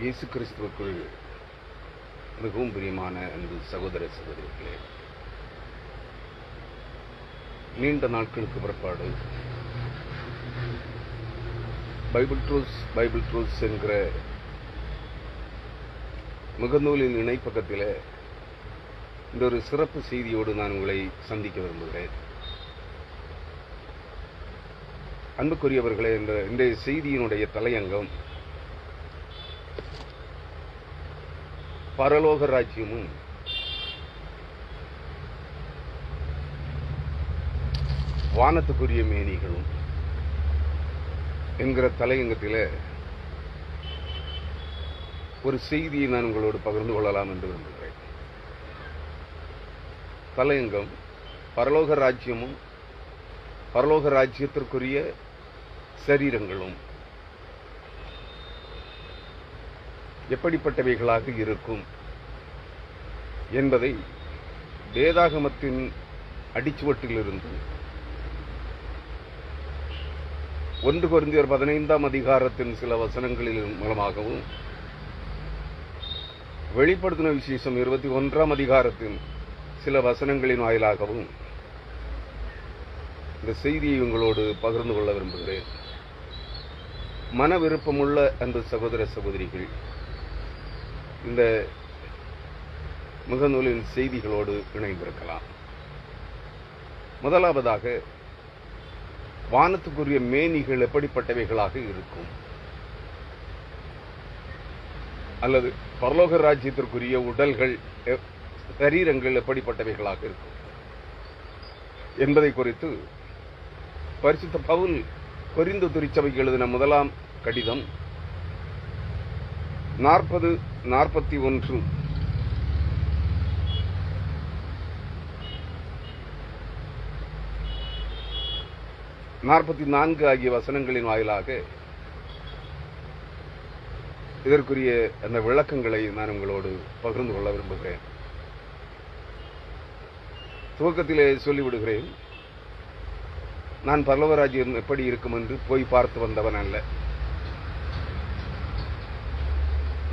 இயேசு கிறிஸ்துவுக்குள் மிகவும் பிரியமான அன்பு சகோதர சகோதரிகளே, நீண்ட நாட்களுக்கு பிற்பாடு பைபிள் ட்ரூத்ஸ் என்கிற முகநூலின் இணைப்பக்கத்தில் இந்த ஒரு சிறப்பு செய்தியோடு நான் உங்களை சந்திக்க விரும்புகிறேன். அன்புக்குரியவர்களே, இந்த செய்தியினுடைய தலையங்கம் பரலோக ராஜ்யமும் வானத்துக்குரிய மேனிகளும் என்கிற தலையங்கத்தில் ஒரு செய்தியை நான் உங்களோடு பகிர்ந்து கொள்ளலாம் என்று விரும்புகிறேன். தலையங்கம் பரலோக ராஜ்யமும் பரலோக ராஜ்யத்திற்குரிய சரீரங்களும் எப்படிப்பட்டவைகளாக இருக்கும் என்பதை வேதாகமத்தின் அடிச்சுவட்டிலிருந்து 1 கொரிந்தியர் 15ஆம் அதிகாரத்தின் சில வசனங்களின் மூலமாகவும், வெளிப்படுத்தின விசேஷம் 21ஆம் அதிகாரத்தின் சில வசனங்களின் வாயிலாகவும் இந்த செய்தியை உங்களோடு பகிர்ந்து கொள்ள விரும்புகிறேன். மன விருப்பமுள்ள அன்பு சகோதர சகோதரிகள் இந்த முகநூலின் செய்திகளோடு இணைந்திருக்கலாம். முதலாவதாக, வானத்துக்குரிய மேனிகள் எப்படிப்பட்டவைகளாக இருக்கும், அல்லது பரலோக ராஜ்யத்திற்குரிய உடல்கள் சரீரங்கள் எப்படிப்பட்டவைகளாக இருக்கும் என்பதை குறித்து பரிசுத்த பவுல் கொரிந்து திருச்சபைக்கு எழுதின முதலாம் கடிதம் 40:41 44 ஆகிய வசனங்களின் வாயிலாக இதற்குரிய அந்த விளக்கங்களை நான் உங்களோடு பகிர்ந்து கொள்ள விரும்புகிறேன். துவக்கத்திலே சொல்லிவிடுகிறேன், நான் பரலோக ராஜ்யம் எப்படி இருக்கும் என்று போய் பார்த்து வந்தவன் அல்ல.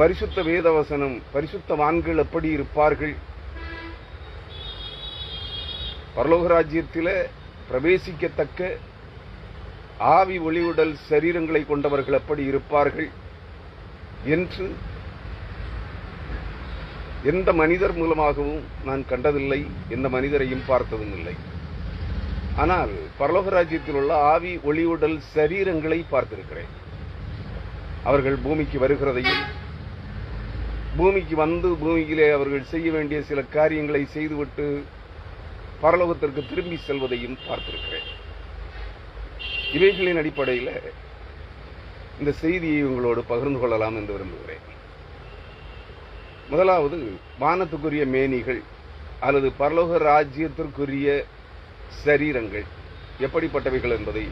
பரிசுத்த வேதவசனம், பரிசுத்தவான்கள் எப்படி இருப்பார்கள், பரலோக ராஜ்யத்திலே பிரவேசிக்கத்தக்க ஆவி ஒளிவுடல் சரீரங்களை கொண்டவர்கள் எப்படி இருப்பார்கள் என்று எந்த மனிதர் மூலமாகவும் நான் கண்டதில்லை, எந்த மனிதரையும் பார்த்ததும் இல்லை. ஆனால் பரலோக ராஜ்யத்தில் உள்ள ஆவி ஒளிவுடல் சரீரங்களை பார்த்திருக்கிறேன். அவர்கள் பூமிக்கு வருகிறதையும், பூமிக்கு வந்து பூமியிலே அவர்கள் செய்ய வேண்டிய சில காரியங்களை செய்துவிட்டு பரலோகத்திற்கு திரும்பி செல்வதையும் பார்த்திருக்கிறேன். இவைகளின் அடிப்படையில் இந்த செய்தியை உங்களோடு பகிர்ந்து கொள்ளலாம் என்று விரும்புகிறேன். முதலாவது, வானத்துக்குரிய மேனிகள் அல்லது பரலோக ராஜ்யத்திற்குரிய சரீரங்கள் எப்படிப்பட்டவைகள் என்பதை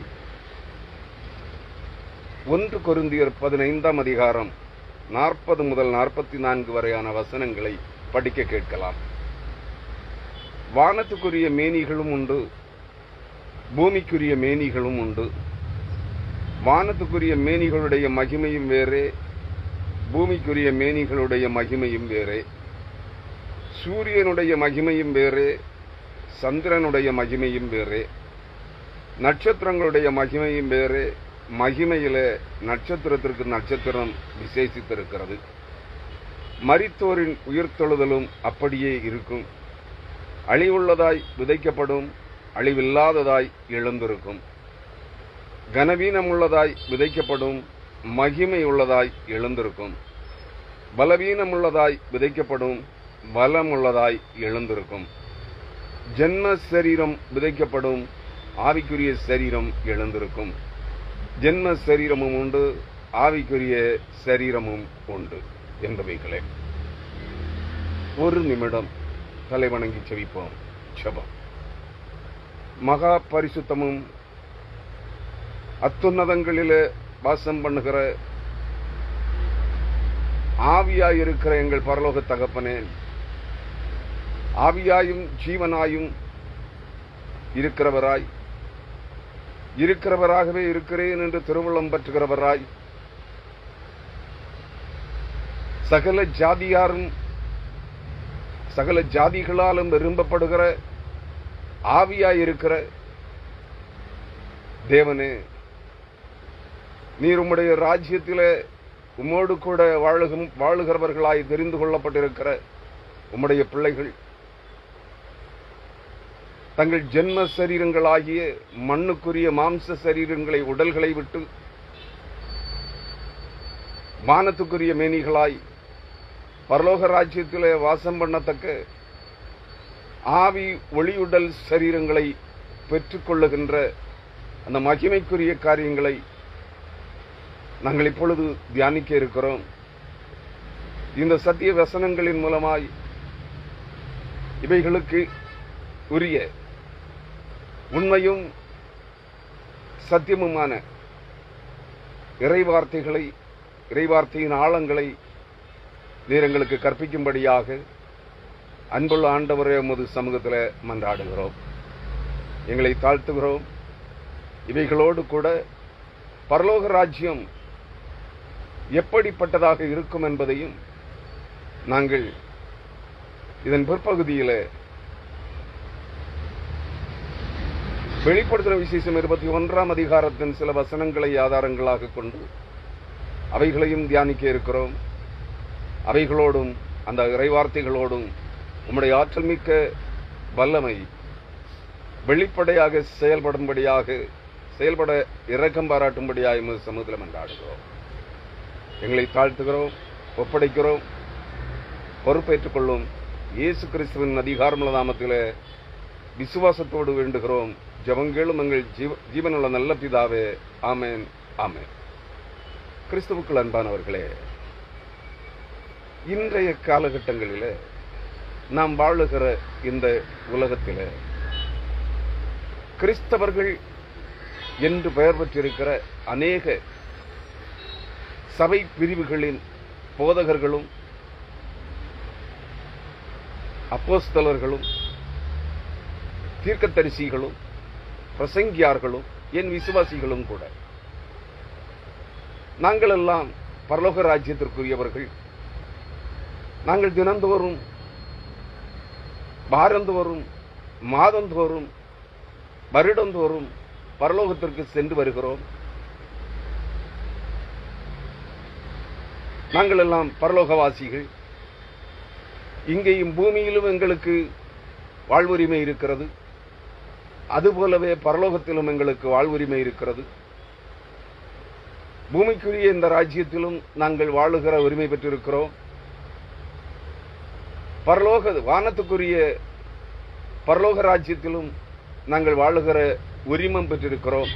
1 கொரிந்தியர் 15ஆம் அதிகாரம் 40 முதல் 44 வரையான வசனங்களை படிக்க கேட்கலாம். வானத்துக்குரிய மேனிகளும் உண்டு, பூமிக்குரிய மேனிகளும் உண்டு. வானத்துக்குரிய மேனிகளுடைய மகிமையும் வேறே, பூமிக்குரிய மேனிகளுடைய மகிமையும் வேறே. சூரியனுடைய மகிமையும் வேறே, சந்திரனுடைய மகிமையும் வேறே. நட்சத்திரங்களுடைய மகிமையும் வேறே. மகிமையில நட்சத்திரத்திற்கு நட்சத்திரம் விசேஷித்திருக்கிறது. மரித்தோரின் உயிர்த்தெழுதலும் அப்படியே இருக்கும். அழிவுள்ளதாய் விதைக்கப்படும், அழிவில்லாததாய் எழுந்திருக்கும். கனவீனமுள்ளதாய் விதைக்கப்படும், மகிமை உள்ளதாய் எழுந்திருக்கும். பலவீனமுள்ளதாய் விதைக்கப்படும், பலமுள்ளதாய் எழுந்திருக்கும். ஜென்ம சரீரம் விதைக்கப்படும், ஆவிக்குரிய சரீரம் எழுந்திருக்கும். ஜென்ம சரீரமும் உண்டு, ஆவிக்குரிய சரீரமும் உண்டு என்பவைகளே. ஒரு நிமிடம் தலை வணங்கி செவிப்போம். ஜெபம். மகா பரிசுத்தமும் அத்துன்னதங்களிலே வாசம் பண்ணுகிற ஆவியாயிருக்கிற எங்கள் பரலோக தகப்பனே, ஆவியாயும் ஜீவனாயும் இருக்கிறவராகவே இருக்கிறேன் என்று திருவுள்ளம் பற்றுகிறவராய், சகல ஜாதியாரும் சகல ஜாதிகளாலும் விரும்பப்படுகிற ஆவியாயிருக்கிற தேவனே, நீர் உம்முடைய ராஜ்யத்திலே உம்மோடு கூட வாழுகிறவர்களாய் தெரிந்து கொள்ளப்பட்டிருக்கிற உம்முடைய பிள்ளைகள் தங்கள் ஜென்ம சரீரங்களாகிய மண்ணுக்குரிய மாம்ச சரீரங்களை உடல்களை விட்டு வானத்துக்குரிய மேனிகளாய் பரலோக ராஜ்யத்திலே வாசம் பண்ணத்தக்க ஆவி ஒளியுடல் சரீரங்களை பெற்றுக்கொள்ளுகின்ற அந்த மகிமைக்குரிய காரியங்களை நாங்கள் இப்பொழுது தியானிக்க இருக்கிறோம். இந்த சத்திய வசனங்களின் மூலமாய் இவைகளுக்கு உரிய உண்மையும் சத்தியமுமான இறைவார்த்தையின் ஆழங்களை நீர் எங்களுக்கு கற்பிக்கும்படியாக அன்புள்ள ஆண்டவரே உமது சமூகத்தில் மன்றாடுகிறோம். எங்களை தாழ்த்துகிறோம். இவைகளோடு கூட பரலோக ராஜ்யம் எப்படிப்பட்டதாக இருக்கும் என்பதையும் நாங்கள் இதன் பிற்பகுதியில் வெளிப்படுத்தின விசேஷம் 21ஆம் அதிகாரத்தின் சில வசனங்களை ஆதாரங்களாக கொண்டு அவைகளையும் தியானிக்க இருக்கிறோம். அவைகளோடும் அந்த இறைவார்த்தைகளோடும் உம்முடைய ஆற்றல் மிக்க வல்லமை வெளிப்படையாக செயல்பட இரக்கம் பாராட்டும்படியாக எமது சமூகத்தில் மன்றாடுகிறோம். எங்களை தாழ்த்துகிறோம், ஒப்படைக்கிறோம், பொறுப்பேற்றுக் கொள்ளும். இயேசு கிறிஸ்துவின் அதிகாரமுள்ள நாமத்தில் விசுவாசத்தோடு வேண்டுகிறோம். ஜெபங்களும் எங்கள் ஜீவனுள்ள நல்ல பிதாவே. ஆமேன், ஆமேன். கிறிஸ்துவுக்குள் அன்பானவர்களே, இன்றைய காலகட்டங்களில் நாம் வாழுகிற இந்த உலகத்தில் கிறிஸ்தவர்கள் என்று பெயர் பெற்றிருக்கிற அநேக சபை பிரிவுகளின் போதகர்களும் அப்போஸ்தலர்களும் தீர்க்கதரிசிகளும் பிரசங்கியார்களும் என் விசுவாசிகளும் கூட நாங்கள் எல்லாம் பரலோக ராஜ்யத்திற்குரியவர்கள். நாங்கள் தினந்தோறும், வாரந்தோறும், மாதந்தோறும், வருடந்தோறும் பரலோகத்திற்கு சென்று வருகிறோம். நாங்கள் எல்லாம் பரலோகவாசிகள். இங்கேயும் பூமியிலும் எங்களுக்கு வாழ்வுரிமை இருக்கிறது. அதுபோலவே பரலோகத்திலும் எங்களுக்கு வாழ்வுரிமை இருக்கிறது. பூமிக்குரிய இந்த ராஜ்யத்திலும் நாங்கள் வாழுகிற உரிமை பெற்றிருக்கிறோம். வானத்துக்குரிய பரலோக ராஜ்யத்திலும் நாங்கள் வாழுகிற உரிமம் பெற்றிருக்கிறோம்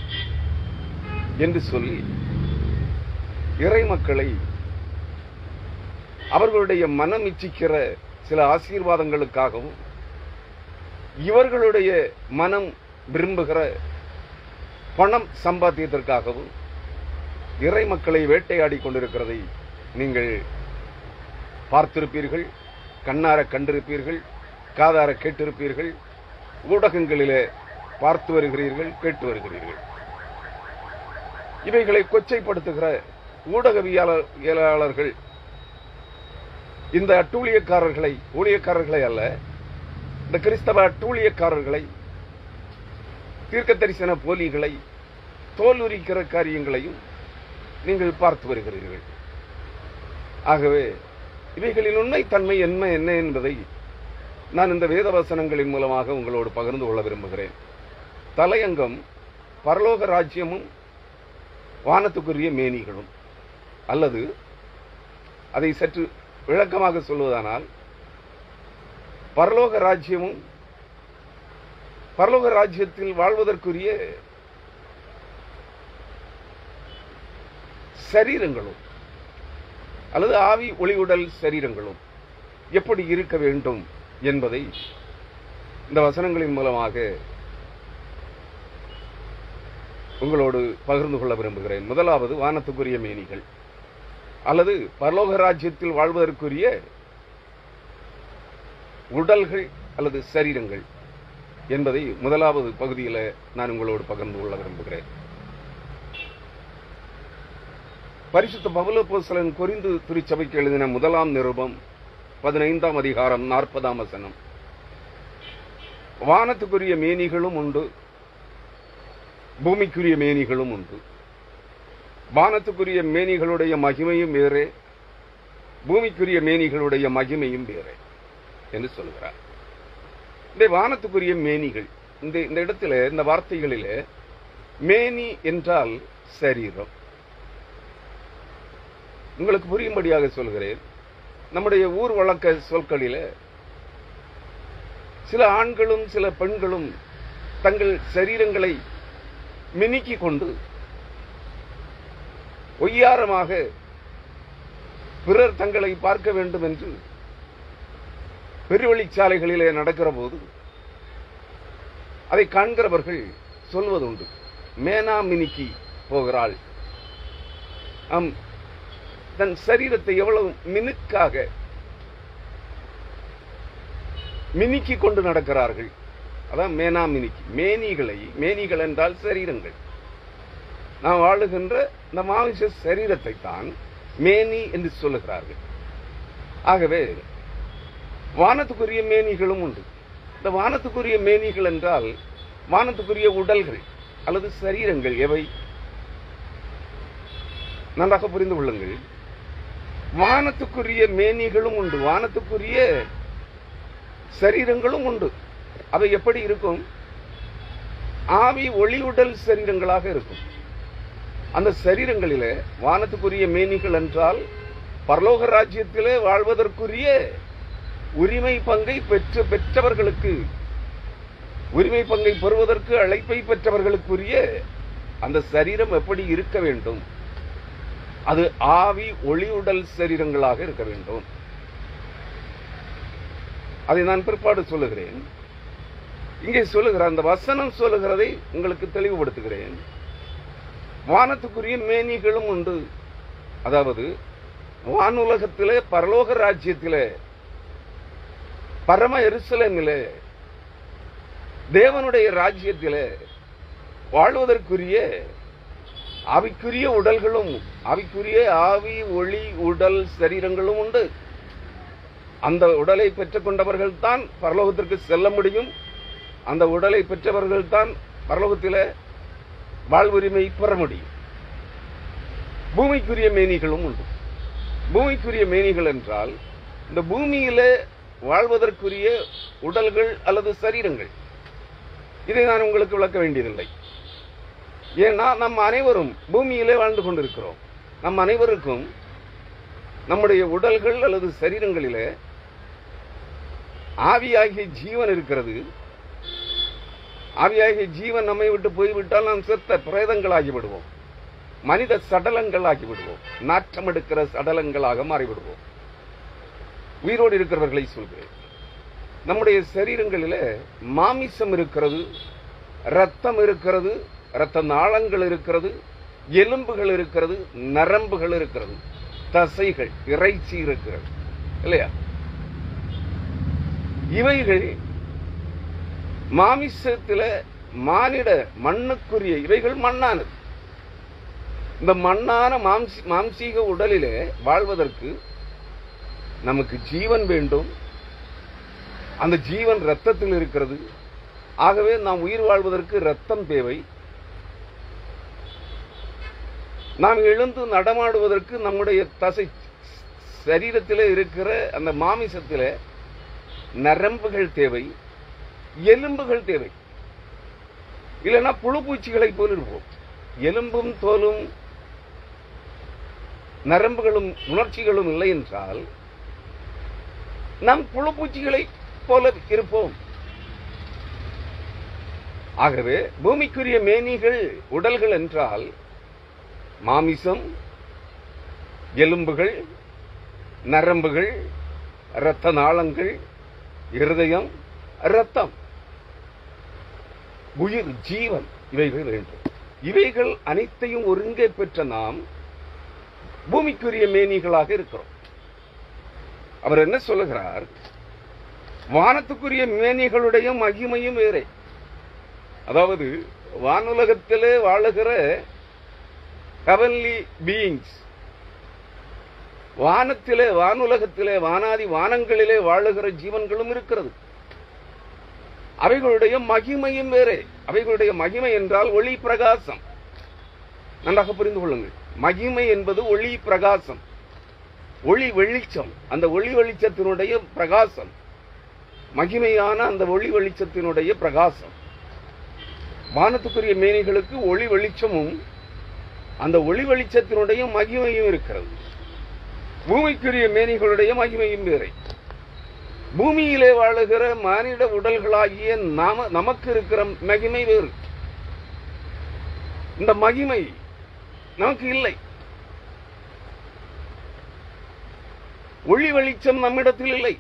என்று சொல்லி இறை மக்களை அவர்களுடைய மனம் இச்சிக்கிற சில ஆசீர்வாதங்களுக்காகவும் இவர்களுடைய மனம் விரும்புகிற பணம் சம்பாத்தியத்திற்காகவும் இறை மக்களை வேட்டையாடி கொண்டிருக்கிறதை நீங்கள் பார்த்திருப்பீர்கள், கண்ணார கண்டிருப்பீர்கள், காதார கேட்டிருப்பீர்கள், ஊடகங்களிலே பார்த்து வருகிறீர்கள், கேட்டு வருகிறீர்கள். இவைகளை கொச்சைப்படுத்துகிற ஊடகவியலாளர்கள் இந்த ஊழியக்காரர்களை அல்ல, இந்த கிறிஸ்தவ அட்டூழியக்காரர்களை, தீர்க்க தரிசன போலிகளை, தோல் உரிக்கிற காரியங்களையும் நீங்கள் பார்த்து வருகிறீர்கள். ஆகவே இவைகளின் உண்மைத்தன்மை என்ன என்பதை நான் இந்த வேத வசனங்களின் மூலமாக உங்களோடு பகிர்ந்து கொள்ள விரும்புகிறேன். தலையங்கம் பரலோக ராஜ்யமும் வானத்துக்குரிய மேனிகளும், அல்லது அதை சற்று விளக்கமாக சொல்வதானால் பரலோக ராஜ்யமும் பரலோக ராஜ்யத்தில் வாழ்வதற்குரிய சரீரங்களும் அல்லது ஆவி ஒளியுடல் சரீரங்களும் எப்படி இருக்க வேண்டும் என்பதை இந்த வசனங்களின் மூலமாக உங்களோடு பகிர்ந்து கொள்ள விரும்புகிறேன். முதலாவது வானத்துக்குரிய மேனிகள் அல்லது பரலோக ராஜ்யத்தில் வாழ்வதற்குரிய உடல்கள் அல்லது சரீரங்கள் என்பதை முதலாவது பகுதியில் நான் உங்களோடு பகிர்ந்து கொள்ள விரும்புகிறேன். பரிசுத்த பவுல் அப்போஸ்தலன் கொரிந்து திருச்சபைக்கு எழுதின முதலாம் நிருபம் 15ஆம் அதிகாரம் 40ஆம் வசனம். வானத்துக்குரிய மேனிகளும் உண்டு, பூமிக்குரிய மேனிகளும் உண்டு. வானத்துக்குரிய மேனிகளுடைய மகிமையும் வேறே, பூமிக்குரிய மேனிகளுடைய மகிமையும் வேறே என்று சொல்கிறார். இந்த வானத்துக்குரிய மேனிகள், இந்த இடத்துல, இந்த வார்த்தைகளிலே மேனி என்றால் சரீரம். உங்களுக்கு புரியும்படியாக சொல்கிறேன். நம்முடைய ஊர் வழக்க சொற்களிலே சில ஆண்களும் சில பெண்களும் தங்கள் சரீரங்களை மினுக்கிக் கொண்டு ஒய்யாரமாக பிறர் தங்களை பார்க்க வேண்டும் என்று பெருவழிச்சாலைகளிலே நடக்கிற போது அதை காண்கிறவர்கள் சொல்வதுண்டு, மேனா மினுக்கி போகிறாள். தன் சரீரத்தை எவ்வளவு மினுக்காக மினுக்கி கொண்டு நடக்கிறார்கள். அதான் மேனா மினுக்கி. மேனிகள் என்றால் சரீரங்கள். நாம் வாழுகின்ற இந்த மாமிச சரீரத்தை தான் மேனி என்று சொல்லுகிறார்கள். ஆகவே வானத்துக்குரிய மேனிகளும் உண்டு. இந்த வானத்துக்குரிய மேனிகள் என்றால் வானத்துக்குரிய உடல்கள் அல்லது சரீரங்கள் எவை? நன்றாக புரிந்து கொள்ளுங்கள். வானத்துக்குரிய மேனிகளும் உண்டு, வானத்துக்குரிய சரீரங்களும் உண்டு. அவை எப்படி இருக்கும்? ஆவி ஒளி உடல் சரீரங்களாக இருக்கும். அந்த சரீரங்களிலே வானத்துக்குரிய மேனிகள் என்றால் பரலோக ராஜ்யத்திலே வாழ்வதற்குரிய உரிமை பங்கை பெற்றவர்களுக்கு, உரிமை பங்கை பெறுவதற்கு அழைப்பை பெற்றவர்களுக்குரிய அந்த சரீரம் எப்படி இருக்க வேண்டும்? அது ஆவி ஒளி உடல் சரீரங்களாக இருக்க வேண்டும். அதை நான் பிற்பாடு சொல்லுகிறேன். இங்கே சொல்லுகிற அந்த வசனம் சொல்லுகிறதை உங்களுக்கு தெளிவுபடுத்துகிறேன். வானத்துக்குரிய மேனிகளும் உண்டு. அதாவது வானுலகத்திலே, பரலோக ராஜ்யத்திலே, பரம எருசலேமிலே, தேவனுடைய ராஜ்யத்திலே வாழ்வதற்குரிய ஆவிக்குரிய உடல்களும், ஆவிக்குரிய ஆவி ஒளி உடல் சரீரங்களும் உண்டு. அந்த உடலை பெற்றுக் கொண்டவர்கள் தான் பரலோகத்திற்கு செல்ல முடியும். அந்த உடலை பெற்றவர்கள் தான் பரலோகத்திலே வாழ்வுரிமை பெற முடியும். பூமிக்குரிய மேனிகளும் உண்டு. பூமிக்குரிய மேனிகள் என்றால் இந்த பூமியிலே வாழ்வதற்குரிய உடல்கள் அல்லது சரீரங்கள். இதை நான் உங்களுக்கு விளக்க வேண்டியதில்லை. ஏன்னா நம் அனைவரும் பூமியிலே வாழ்ந்து கொண்டிருக்கிறோம். நம் அனைவருக்கும் நம்முடைய உடல்கள் அல்லது சரீரங்களிலே ஆவியாகிய ஜீவன் இருக்கிறது. ஆவியாகிய ஜீவன் நம்மை விட்டு போய்விட்டால் நாம் செத்த பிரேதங்களாகி விடுவோம், மனித சடலங்களாகி விடுவோம், நாற்றம் எடுக்கிற சடலங்களாக மாறிவிடுவோம். உயிரோடு இருக்கிறவர்களை சொல்கிறேன். நம்முடைய சரீரங்களிலே மாமிசம் இருக்கிறது, ரத்தம் இருக்கிறது, இரத்த நாளங்கள் இருக்கிறது, எலும்புகள் இருக்கிறது, நரம்புகள் இருக்கிறது, தசைகள், இறைச்சி இருக்கிறது, இல்லையா? இவைகள் மாமிசத்தில மானிட மண்ணுக்குரிய, இவைகள் மண்ணானது. இந்த மண்ணான மாம்சீக உடலிலே வாழ்வதற்கு நமக்கு ஜீவன் வேண்டும். அந்த ஜீவன் இரத்தத்தில் இருக்கிறது. ஆகவே நாம் உயிர் வாழ்வதற்கு இரத்தம் தேவை. நாம் எழுந்து நடமாடுவதற்கு நம்முடைய தசை சரீரத்திலே இருக்கிற அந்த மாமிசத்திலே நரம்புகள் தேவை, எலும்புகள் தேவை. இல்லைன்னா புழு பூச்சிகளை போல் இருப்போம். எலும்பும் தோலும் நரம்புகளும் உணர்ச்சிகளும் இல்லை என்றால் நாம் புழு பூச்சிகளை போல இருப்போம். ஆகவே பூமிக்குரிய மேனிகள் உடல்கள் என்றால் மாமிசம், எலும்புகள், நரம்புகள், இரத்த நாளங்கள், இருதயம், இரத்தம், உயிர், ஜீவன், இவைகள் வேண்டும். இவைகள் அனைத்தையும் ஒருங்கே பெற்ற நாம் பூமிக்குரிய மேனிகளாக இருக்கிறோம். அவர் என்ன சொல்லுகிறார்? வானத்துக்குரிய மேனிகளுடைய மகிமையும் வேறே. அதாவது வானுலகத்திலே வாழுகிற ஹெவன்லி பீயிங்ஸ், வானத்திலே, வானுலகத்திலே, வானாதி வானங்களிலே வாழுகிற ஜீவன்களும் இருக்கிறது. அவைகளுடைய மகிமையும் வேறே. அவைகளுடைய மகிமை என்றால் ஒளி பிரகாசம். நன்றாக புரிந்து கொள்ளுங்கள். மகிமை என்பது ஒளி பிரகாசம், ஒளி வெளிச்சம். அந்த ஒளி வெளிச்சத்தினுடைய பிரகாசம், மகிமையான அந்த ஒளி வெளிச்சத்தினுடைய பிரகாசம். வானத்துக்குரிய மேனிகளுக்கு ஒளி வெளிச்சமும் அந்த ஒளி வெளிச்சத்தினுடைய மகிமையும் இருக்கிறது. பூமிக்குரிய மேனிகளுடைய மகிமையும் வேறே. பூமியிலே வாழுகிற மானிட உடல்களாகிய நமக்கு இருக்கிற மகிமை வேறு. இந்த மகிமை நமக்கு இல்லை. ஒளி வெளிச்சம் நம்மிடத்தில் இல்லை.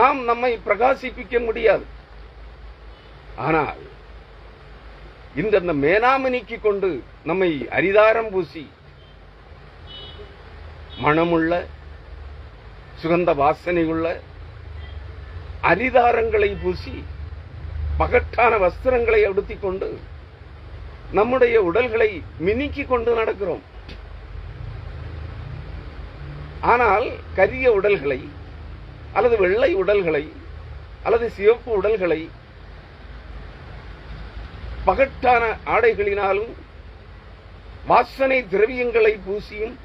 நாம் நம்மை பிரகாசிப்பிக்க முடியாது. ஆனால் இந்த மேனாமணிக்கு கொண்டு நம்மை அரிதாரம் பூசி மணமுள்ள சுகந்த வாசனையுள்ள அரிதாரங்களை பூசி பகட்டான வஸ்திரங்களை உடுத்திக் கொண்டு நம்முடைய உடல்களை மினுக்கிக் கொண்டு நடக்கிறோம். ஆனால் கரிய உடல்களை அல்லது வெள்ளை உடல்களை அல்லது சிவப்பு உடல்களை பகட்டான ஆடைகளினாலும் வாசனை திரவியங்களை பூசியும்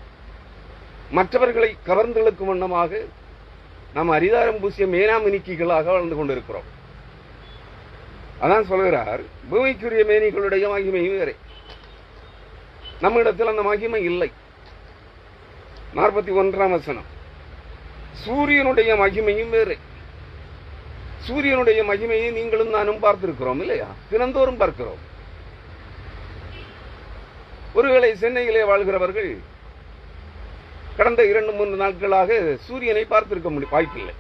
மற்றவர்களை கவர்ந்தெழுக்கும் வண்ணமாக நாம் அரிதாரம் பூசிய மேனாமினிக்கிகளாக வாழ்ந்து கொண்டிருக்கிறோம். அதான் சொல்கிறார், பூமிக்குரிய மேனிகளுடைய மகிமை வேறே. நம்மிடத்தில் அந்த மகிமை இல்லை. 41ஆம் வசனம், சூரியனுடைய மகிமையும் வேறே. சூரியனுடைய மகிமையை நீங்களும் நானும் பார்த்திருக்கிறோம் இல்லையா? தினந்தோறும் பார்க்கிறோம். ஒருவேளை சென்னையிலே வாழ்கிறவர்கள் கடந்த 2-3 நாட்களாக சூரியனை பார்த்திருக்க வாய்ப்பில்லை.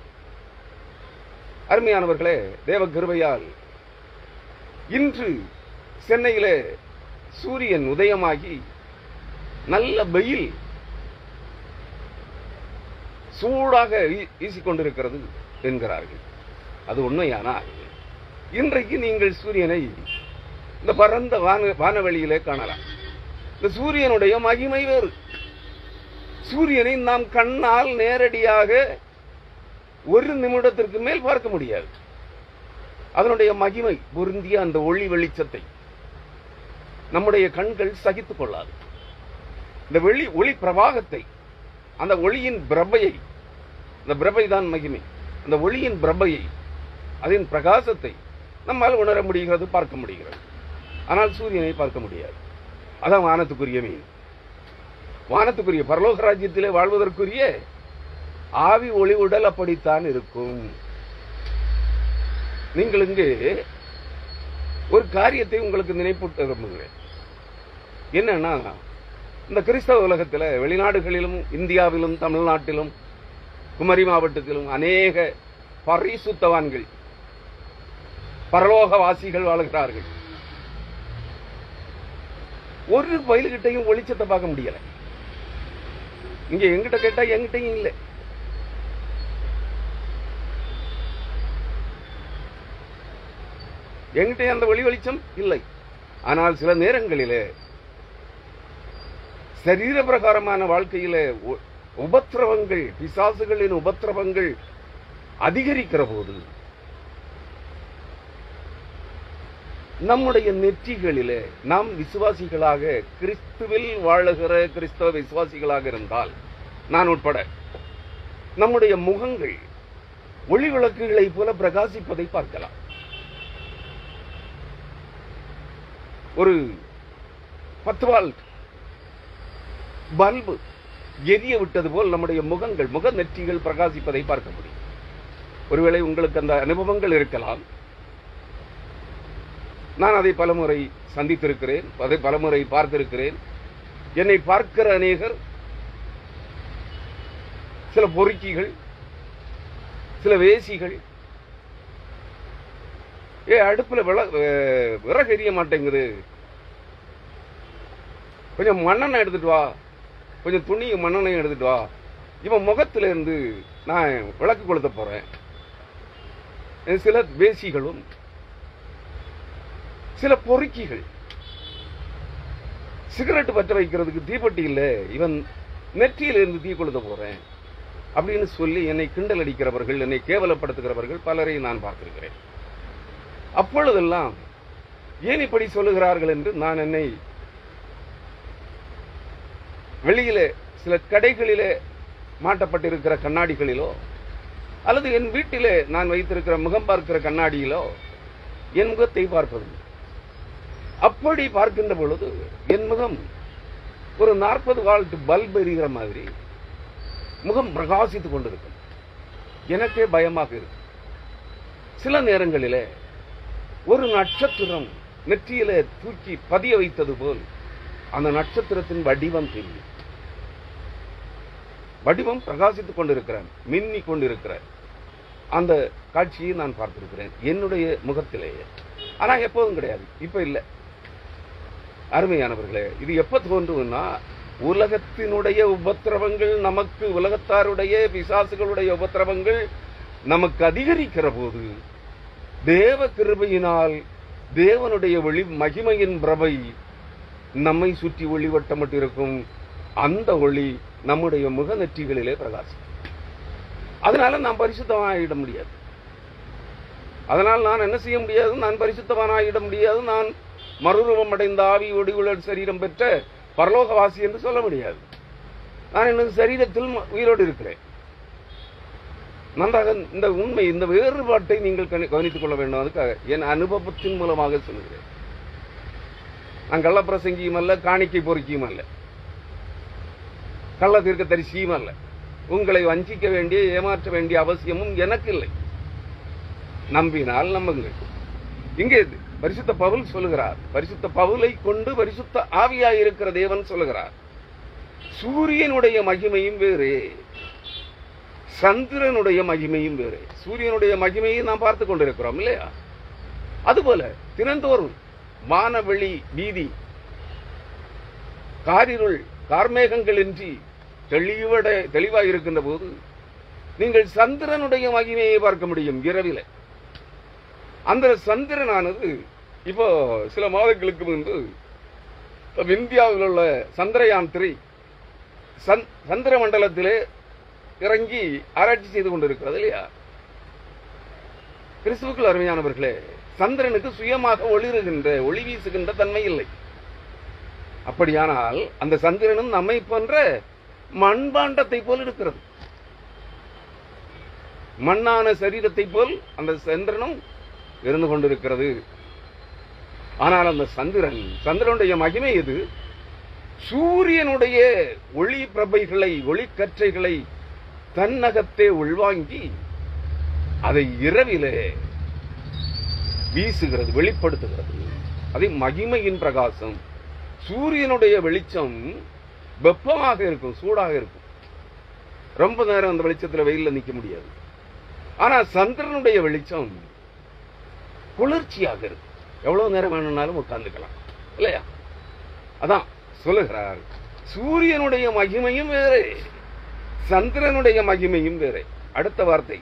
அருமையானவர்களே, தேவ கிருபையால் இன்று சென்னையிலே சூரியன் உதயமாகி நல்ல வெயில் சூடாக வீசிக்கொண்டிருக்கிறது என்கிறார்கள். அது உண்மையானால் இன்றைக்கு நீங்கள் சூரியனை இந்த பரந்த வானவெளியிலே காணலாம். இந்த சூரியனுடைய மகிமை வேறு. சூரியனை நாம் கண்ணால் நேரடியாக ஒரு நிமிடத்திற்கு மேல் பார்க்க முடியாது. அதனுடைய மகிமை பொருந்திய அந்த ஒளி வெளிச்சத்தை நம்முடைய கண்கள் சகித்துக் கொள்ளாது. இந்த ஒளி பிரவாகத்தை, அந்த ஒளியின் பிரபையை, அந்த பிரபை தான் மகிமை, அந்த ஒளியின் பிரபையை, அதன் பிரகாசத்தை நம்மால் உணர முடிகிறது, பார்க்க முடிகிறது. ஆனால் சூரியனை பார்க்க முடியாது. அதான் வானத்துக்குரிய மீன். வானத்துக்குரிய பரலோக ராஜ்யத்திலே வாழ்வதற்குரிய ஆவி ஒளி உடல் அப்படித்தான் இருக்கும். நீங்கள் இங்கு ஒரு காரியத்தை உங்களுக்கு நினைப்பூட்ட விரும்புகிறேன். என்னன்னா, இந்த கிறிஸ்தவ உலகத்தில் வெளிநாடுகளிலும் இந்தியாவிலும் தமிழ்நாட்டிலும் குமரி மாவட்டத்திலும் அநேக பரிசுத்தவான்கள் பரலோகவாசிகள் வாழ்கிறார்கள். ஒரு பயில்கிட்டையும் ஒளிச்சத்தை பார்க்க முடியல. இங்க எங்கிட்ட கேட்டா எங்கிட்டையும் இல்லை. எங்கிட்ட அந்த ஒளி வெளிச்சம் இல்லை. ஆனால் சில நேரங்களிலே சரீர பிரகாரமான வாழ்க்கையில உபத்திரவங்கள், பிசாசுகளின் உபத்திரவங்கள் அதிகரிக்கிற போது நம்முடைய நெற்றிகளிலே நாம் விசுவாசிகளாக, கிறிஸ்துவில் வாழுகிற கிறிஸ்தவ விசுவாசிகளாக இருந்தால், நான் உட்பட, நம்முடைய முகங்கள் ஒளி விளக்குகளை போல பிரகாசிப்பதை பார்க்கலாம். ஒரு 10 வால்ட் பல்பு எரிய விட்டது போல் நம்முடைய முகங்கள், முக நெற்றிகள் பிரகாசிப்பதை பார்க்க முடியும். ஒருவேளை உங்களுக்கு அந்த அனுபவங்கள் இருக்கலாம். நான் அதை பலமுறை சந்தித்திருக்கிறேன், அதை பலமுறை பார்த்திருக்கிறேன். என்னை பார்க்கிற அநேகர் சில பொறுக்கிகள், சில வேசிகள், அடுப்புல விறகு எரிய மாட்டேங்குது, கொஞ்சம் மண்ணெண்ணெய் எடுத்துட்டு வா, கொஞ்சம் துணி மண்ணெண்ணெய் எடுத்துட்டு வா, இவன் முகத்தில இருந்து நான் விளக்கு கொளுத்த போறேன். சில வேசிகளும் சில பொறுக்கிகள், சிகரெட் பற்ற வைக்கிறதுக்கு தீப்பெட்டி இல்லை, இவன் நெற்றியிலிருந்து தீ கொளுத்த போறேன் அப்படின்னு சொல்லி என்னை கிண்டல் அடிக்கிறவர்கள், என்னை கேவலப்படுத்துகிறவர்கள் பலரை நான் பார்த்திருக்கிறேன். அப்பொழுதெல்லாம் ஏன் இப்படி சொல்லுகிறார்கள் என்று நான் என்னை வெளியிலே சில கடைகளிலே மாட்டப்பட்டிருக்கிற கண்ணாடிகளிலோ அல்லது என் வீட்டிலே நான் வைத்திருக்கிற முகம் பார்க்கிற கண்ணாடியிலோ என் முகத்தை பார்ப்பது. அப்படி பார்க்கின்ற பொழுது என் முகம் ஒரு 40 வால்ட் பல்ப் எரிகிற மாதிரி முகம் பிரகாசித்துக் கொண்டிருக்கும். எனக்கே பயமாக இருக்கும். சில நேரங்களிலே ஒரு நட்சத்திரம் நெற்றியிலே தூக்கி பதிய வைத்தது போல் அந்த நட்சத்திரத்தின் வடிவம் தெரியும். வடிவம் பிரகாசித்துக் கொண்டிருக்கிறான், மின்னி கொண்டிருக்கிறார். அந்த காட்சியை நான் பார்த்திருக்கிறேன் என்னுடைய முகத்திலேயே. ஆனா எப்போதும் கிடையாது, இப்ப இல்ல. அருமையானவர்களே, இது எப்ப தோன்றும்னா உலகத்தினுடைய உபத்திரவங்கள் நமக்கு, உலகத்தாருடைய பிசாசுகளுடைய உபத்திரவங்கள் நமக்கு அதிகரிக்கிற போது தேவ கிருபையினால் தேவனுடைய ஒளி மகிமையின் பிரபை நம்மை சுற்றி ஒளிவட்டமிட்டிருக்கும். அந்த ஒளி நம்முடைய முக நெற்றிகளிலே பிரகாசம். அதனால நாம் பரிசுத்தமாகிட முடியாது. அதனால் நான் என்ன செய்ய முடியாது? நான் பரிசுத்தமானாகிட முடியாது. நான் மறுரூபம் அடைந்த ஆவி ஒளிவுள்ள சரீரம் பெற்ற பரலோகவாசி என்று சொல்ல முடியாது. நான் எனது சரீரத்தில் உயிரோடு இருக்கிறேன். நன்றாக இந்த உண்மை, இந்த வேறுபாட்டை நீங்கள் கவனித்துக் கொள்ள வேண்டும். அதுக்காக என் அனுபவத்தின் மூலமாக சொல்லுகிறேன். நான் கள்ளப்பிரசங்கியும் அல்ல, காணிக்கை பொறுக்கியும் அல்ல, கள்ள தீர்க்க தரிசியும் அல்ல. உங்களை வஞ்சிக்க வேண்டிய, ஏமாற்ற வேண்டிய அவசியமும் எனக்கு இல்லை. நம்பினால் நம்புங்கள். இங்கே பரிசுத்த பவுல் சொல்லுகிறார், பரிசுத்த பவுலை கொண்டு பரிசுத்த ஆவியாயிருக்கிற தேவன் சொல்லுகிறார், சூரியனுடைய மகிமையும் வேறு, சந்திரனுடைய மகிமையும் வேறு. சூரியனுடைய மகிமையை நாம் பார்த்துக் கொண்டிருக்கிறோம் இல்லையா? அதுபோல தினந்தோறும் வானவெளி வீதி காரிருள் கார்மேகங்கள் இன்றி தெளிவாக இருக்கின்ற போது நீங்கள் சந்திரனுடைய மகிமையை பார்க்க முடியும் இரவில. அந்த சந்திரனானது இப்போ சில மாதங்களுக்கு முன்பு இந்தியாவில் உள்ள சந்திரயான் 3 சந்திர மண்டலத்திலே இறங்கி ஆராய்ச்சி செய்து கொண்டிருக்கிறது இல்லையா? கிறிஸ்துவுக்குள் அருமையானவர்களே, சந்திரனுக்கு சுயமாக ஒளி வீசுகின்ற தன்மை இல்லை. அப்படியானால் அந்த சந்திரனும் நம்மை போன்ற மண்பாண்டத்தை போல் இருக்கிறது. மண்ணான சரீரத்தை போல் அந்த சந்திரனும் இருந்து கொண்டிருக்கிறது. ஆனால் அந்த சந்திரனுடைய மகிமை எது? சூரியனுடைய ஒளி பிரபைகளை, ஒளிக்கற்றைகளை தன்னகத்தே உள்வாங்கி அதை இரவிலே வீசுகிறது, வெளிப்படுத்துகிறது. அதை மகிமையின் பிரகாசம். சூரியனுடைய வெளிச்சம் வெப்பமாக இருக்கும், சூடாக இருக்கும். ரொம்ப நேரம் அந்த வெளிச்சத்தில் வெயில்ல நிக்க முடியாது. ஆனா சந்திரனுடைய வெளிச்சம் குளிர்ச்சியாக இருக்கும். எவ்வளவு நேரம் வேணும்னாலும் உட்கார்ந்துக்கலாம் இல்லையா? அதான் சொல்லுகிறார், சூரியனுடைய மகிமையும் வேறு, சந்திரனுடைய மகிமையும் வேறு. அடுத்த வார்த்தை,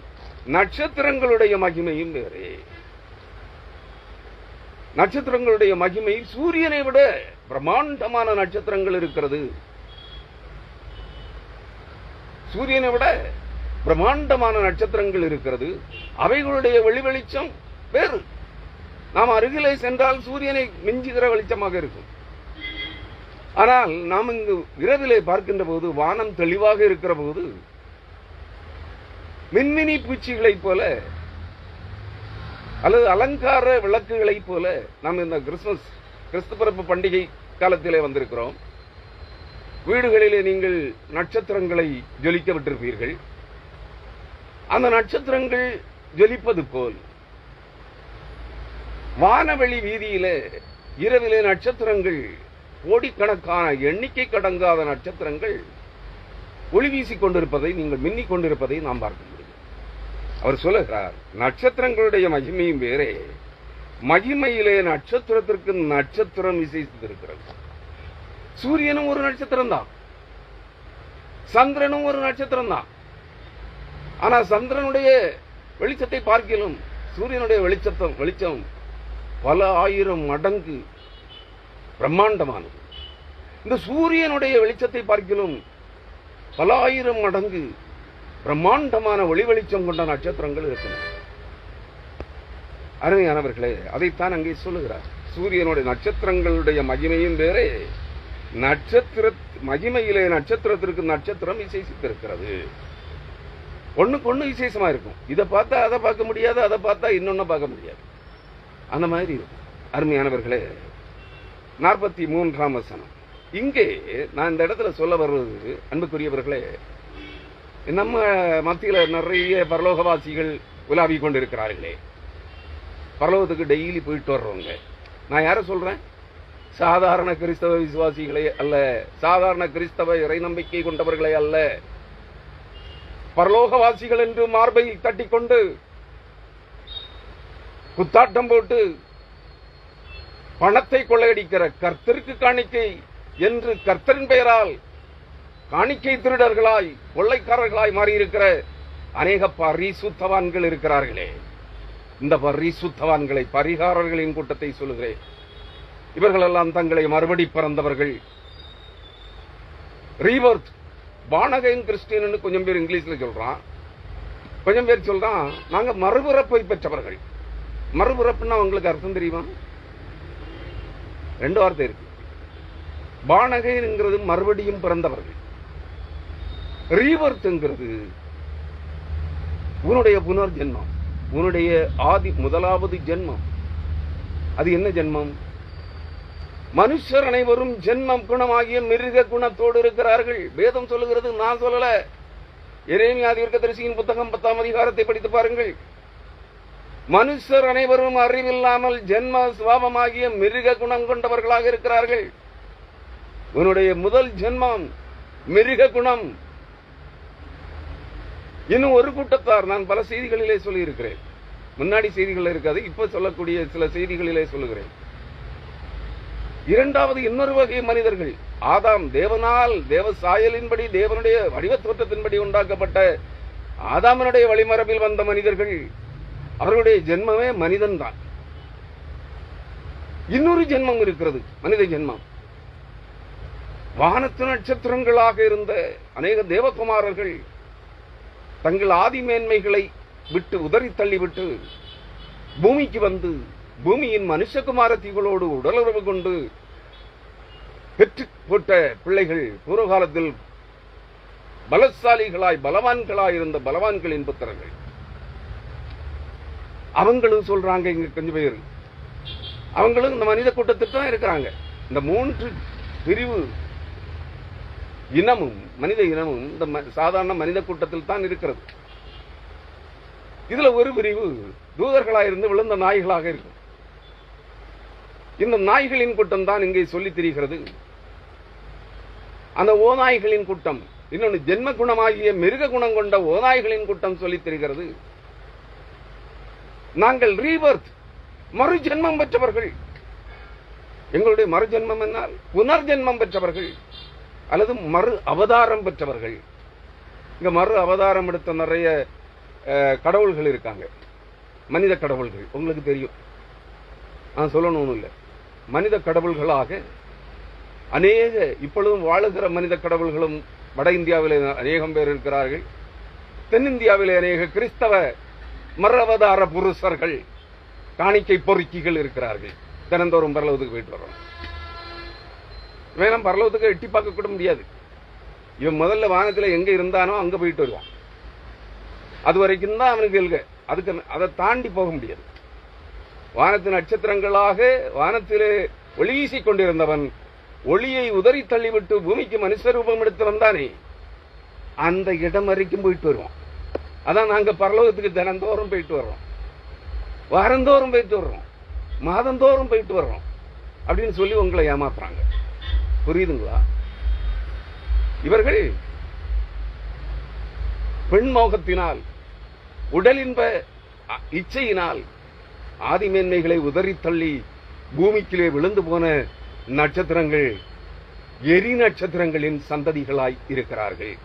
நட்சத்திரங்களுடைய மகிமையும் வேறு. நட்சத்திரங்களுடைய மகிமை சூரியனை விட பிரம்மாண்டமான நட்சத்திரங்கள் இருக்கிறது. சூரியனை விட பிரம்மாண்டமான நட்சத்திரங்கள் இருக்கிறது. அவைகளுடைய வெளிச்சம் வேறு. நாம் அருகிலே சென்றால் சூரியனை மிஞ்சுகிற வெளிச்சமாக இருக்கும். ஆனால் நாம் இங்கு இரவிலே பார்க்கின்ற போது, வானம் தெளிவாக இருக்கிற போது, மின்மினி பூச்சிகளைப் போல அல்லது அலங்கார விளக்குகளைப் போல நாம் இந்த கிறிஸ்து பிறப்பு பண்டிகை காலத்திலே வந்திருக்கிறோம். வீடுகளிலே நீங்கள் நட்சத்திரங்களை ஜொலிக்க விட்டிருப்பீர்கள். அந்த நட்சத்திரங்கள் ஜொலிப்பது போல் வானவெளி வீதியிலே இரவிலே நட்சத்திரங்கள், கோடிக்கணக்கான எண்ணிக்கை கடங்காத நட்சத்திரங்கள் ஒளி வீசிக் கொண்டிருப்பதை, நீங்கள் மின்னிக் கொண்டிருப்பதை நாம் பார்க்க முடியும். அவர் சொல்லுகிறார், நட்சத்திரங்களுடைய மகிமையும் வேறே, மகிமையிலே நட்சத்திரத்திற்கு நட்சத்திரம் விசேஷித்திருக்கிறது. சூரியனும் ஒரு நட்சத்திரம் தான், சந்திரனும் ஒரு நட்சத்திரம் தான். ஆனா சந்திரனுடைய வெளிச்சத்தை பார்க்கலும் சூரியனுடைய வெளிச்சம் பல ஆயிரம் மடங்கு பிரம்மாண்டமானது. இந்த சூரியனுடைய வெளிச்சத்தை பார்க்கலும் பல ஆயிரம் மடங்கு பிரம்மாண்டமான ஒளி வெளிச்சம் கொண்ட நட்சத்திரங்கள் இருக்கின்றன. அருமையானவர்களே, அதைத்தான் அங்கே சொல்லுகிறார். சூரியனுடைய நட்சத்திரங்களுடைய மகிமையும் வேறே, நட்சத்திர மகிமையிலே நட்சத்திரத்திற்கு நட்சத்திரம் விசேஷித்திருக்கிறது. ஒண்ணுக்கு ஒண்ணு விசேஷமா இருக்கும். இதை பார்த்தா அதை பார்க்க முடியாது, அதை பார்த்தா இன்னொன்னு பார்க்க முடியாது. அந்த மாதிரி இருக்கும். அருமையானவர்களே, 43ஆம் வசனம். இங்கே நான் இந்த இடத்துல சொல்ல வருவது, அன்புக்குரியவர்களே, நம்ம மத்தியில நிறைய பரலோகவாசிகள் உலாவி கொண்டிருக்கிறார்களே, பரலோகத்துக்கு டெய்லி போயிட்டு வர்றவங்க. நான் யார சொல்றேன்? சாதாரண கிறிஸ்தவ விசுவாசிகளே அல்ல, சாதாரண கிறிஸ்தவ இறை நம்பிக்கை கொண்டவர்களே அல்ல, பரலோகவாசிகள் என்று மார்பை தட்டிக்கொண்டு குத்தாட்டம் போட்டு பணத்தை கொள்ளையடிக்கிற, கர்த்தருக்கு காணிக்கை என்று கர்த்தரின் பெயரால் காணிக்கை திருடர்களாய் கொள்ளைக்காரர்களாய் மாறியிருக்கிற அநேக பரிசுத்தவான்கள் இருக்கிறார்களே. இந்த பரிசுத்தவான்களை, பரிகாரர்களின் கூட்டத்தை சொல்லுகிறேன். இவர்களெல்லாம் தங்களை மறுபடி பிறந்தவர்கள், ரீபர்த், பானகைன் கிறிஸ்டியன் கொஞ்சம் பேர் இங்கிலீஷ்ல சொல்றான், கொஞ்சம் பேர் சொல்றான் நாங்க மறுபிறப்பை பெற்றவர்கள். மறுபிறப்புன்னா உங்களுக்கு அர்த்தம் தெரியுமா? ரெண்டு வார்த்தை இருக்கு. பானகைங்கிறது மறுபடியும் பிறந்தவர்கள், ரீபர்த்ங்கிறது உன்னுடைய புனர்ஜென்மம், உன்னுடைய ஆதி முதலாவது ஜென்மம். அது என்ன ஜென்மம்? மனுஷர் அனைவரும் ஜென்மம் குணமாகிய மிருக குணத்தோடு இருக்கிறார்கள். வேதம் சொல்லுகிறது, நான் சொல்லல. எரேமியா தீர்க்கதரிசியின் புத்தகம் 10ஆம் அதிகாரத்தை படித்து பாருங்கள். மனுஷர் அனைவரும் அறிவில்லாமல் ஜென்ம சுவாபமாகிய மிருக குணம் கொண்டவர்களாக இருக்கிறார்கள். உன்னுடைய முதல் ஜென்மம் மிருக குணம். இன்னும் ஒரு கூட்டத்தார், நான் பல செய்திகளிலே சொல்லி இருக்கிறேன், முன்னாடி செய்திகள் இருக்காது, இப்ப சொல்லக்கூடிய சில செய்திகளிலே சொல்லுகிறேன். இரண்டாவது இன்னொரு வகை மனிதர்கள், ஆதாம், தேவனால் தேவ சாயலின்படி தேவனுடைய வடிவ தோற்றத்தின்படி உண்டாக்கப்பட்ட ஆதாமனுடைய வழிமரபில் வந்த மனிதர்கள். அவர்களுடைய ஜென்மமே மனிதன் தான். இன்னொரு ஜென்மம் இருக்கிறது, மனித ஜென்மம். வானத்து நட்சத்திரங்களாக இருந்த அநேக தேவகுமாரர்கள் தங்கள் ஆதி மேன்மைகளை விட்டு உதறி தள்ளிவிட்டு பூமிக்கு வந்து பூமியின் மனுஷகுமாரத்திகளோடு உடலுறவு கொண்டு பெற்று போட்ட பிள்ளைகள் பூர்வகாலத்தில் பலசாலிகளாய் பலவான்களாய் இருந்த பலவான்களின் புத்திரர்கள். அவங்களும் சொல்றாங்க, இங்க கொஞ்சம் பேர், அவங்களும் இந்த மனித கூட்டத்தில் தான் இருக்கிறாங்க. இந்த 3 பிரிவு இனமும் மனித இனமும் இந்த சாதாரண மனித கூட்டத்தில் தான் இருக்கிறது. இதுல ஒரு பிரிவு தூதர்களாயிருந்து விழுந்த நாய்களாக இருக்கும். இந்த நாய்களின் கூட்டம் தான் இங்கே சொல்லித் திரிகிறது. அந்த ஓநாய்களின் கூட்டம், இன்னொன்று ஜென்ம குணமாகிய மிருக குணம் கொண்ட ஓநாய்களின் கூட்டம் சொல்லித் திரிகிறது. நாங்கள் ரீபர்த், மறுஜென்மம் பெற்றவர்கள். எங்களுடைய மறுஜென்மம் என்னால் புனர்ஜென்மம் பெற்றவர்கள் அல்லது மறு அவதாரம் பெற்றவர்கள். இங்க மறு அவதாரம் எடுத்த நிறைய கடவுள்கள் இருக்காங்க, மனித கடவுள்கள். உங்களுக்கு தெரியும், நான் சொல்லணும்னு இல்லை. மனித கடவுள்களாக அநேக இப்பொழுதும் வாழுகிற மனித கடவுள்களும் வட இந்தியாவிலே அநேகம் பேர் இருக்கிறார்கள். தென்னிந்தியாவிலே அநேக கிறிஸ்தவ மறுஅவதார புருஷர்கள், காணிக்கை பொறுக்கிகள் இருக்கிறார்கள். தினந்தோறும் பரலோகத்துக்கு போயிட்டு வர்றோம். வேணாம், பரலோகத்துக்கு எட்டி பார்க்க கூட முடியாது. இவன் முதல்ல வானத்தில் எங்க இருந்தானோ அங்க போயிட்டு வருவான். அது வரைக்கும் தான் அவனுக்கு எழுக. அதுக்கு அதை தாண்டி போக முடியாது. வானத்து நட்சத்திரங்களாக வானத்திலே ஒளி வீசிக் கொண்டிருந்தவன் ஒளியை உதறி தள்ளிவிட்டு பூமிக்கு மனுஷ ரூபம் எடுத்து வந்தானே, அந்த இடம் வரைக்கும் போயிட்டு வருவான். அதான் நாங்க பரலோகத்துக்கு தினந்தோறும் போயிட்டு வர்றோம், வாரந்தோறும் போயிட்டு வர்றோம், மாதந்தோறும் போயிட்டு வர்றோம் அப்படின்னு சொல்லி உங்களை ஏமாத்துறாங்க. புரியுதுங்களா? இவர்கள் பெண் மோகத்தினால், உடலின்ப இச்சையினால் ஆதிமேன்மைகளை உதறி தள்ளி பூமிக்கிலே விழுந்து போன நட்சத்திரங்கள், எரி நட்சத்திரங்களின் சந்ததிகளாய் இருக்கிறார்கள்.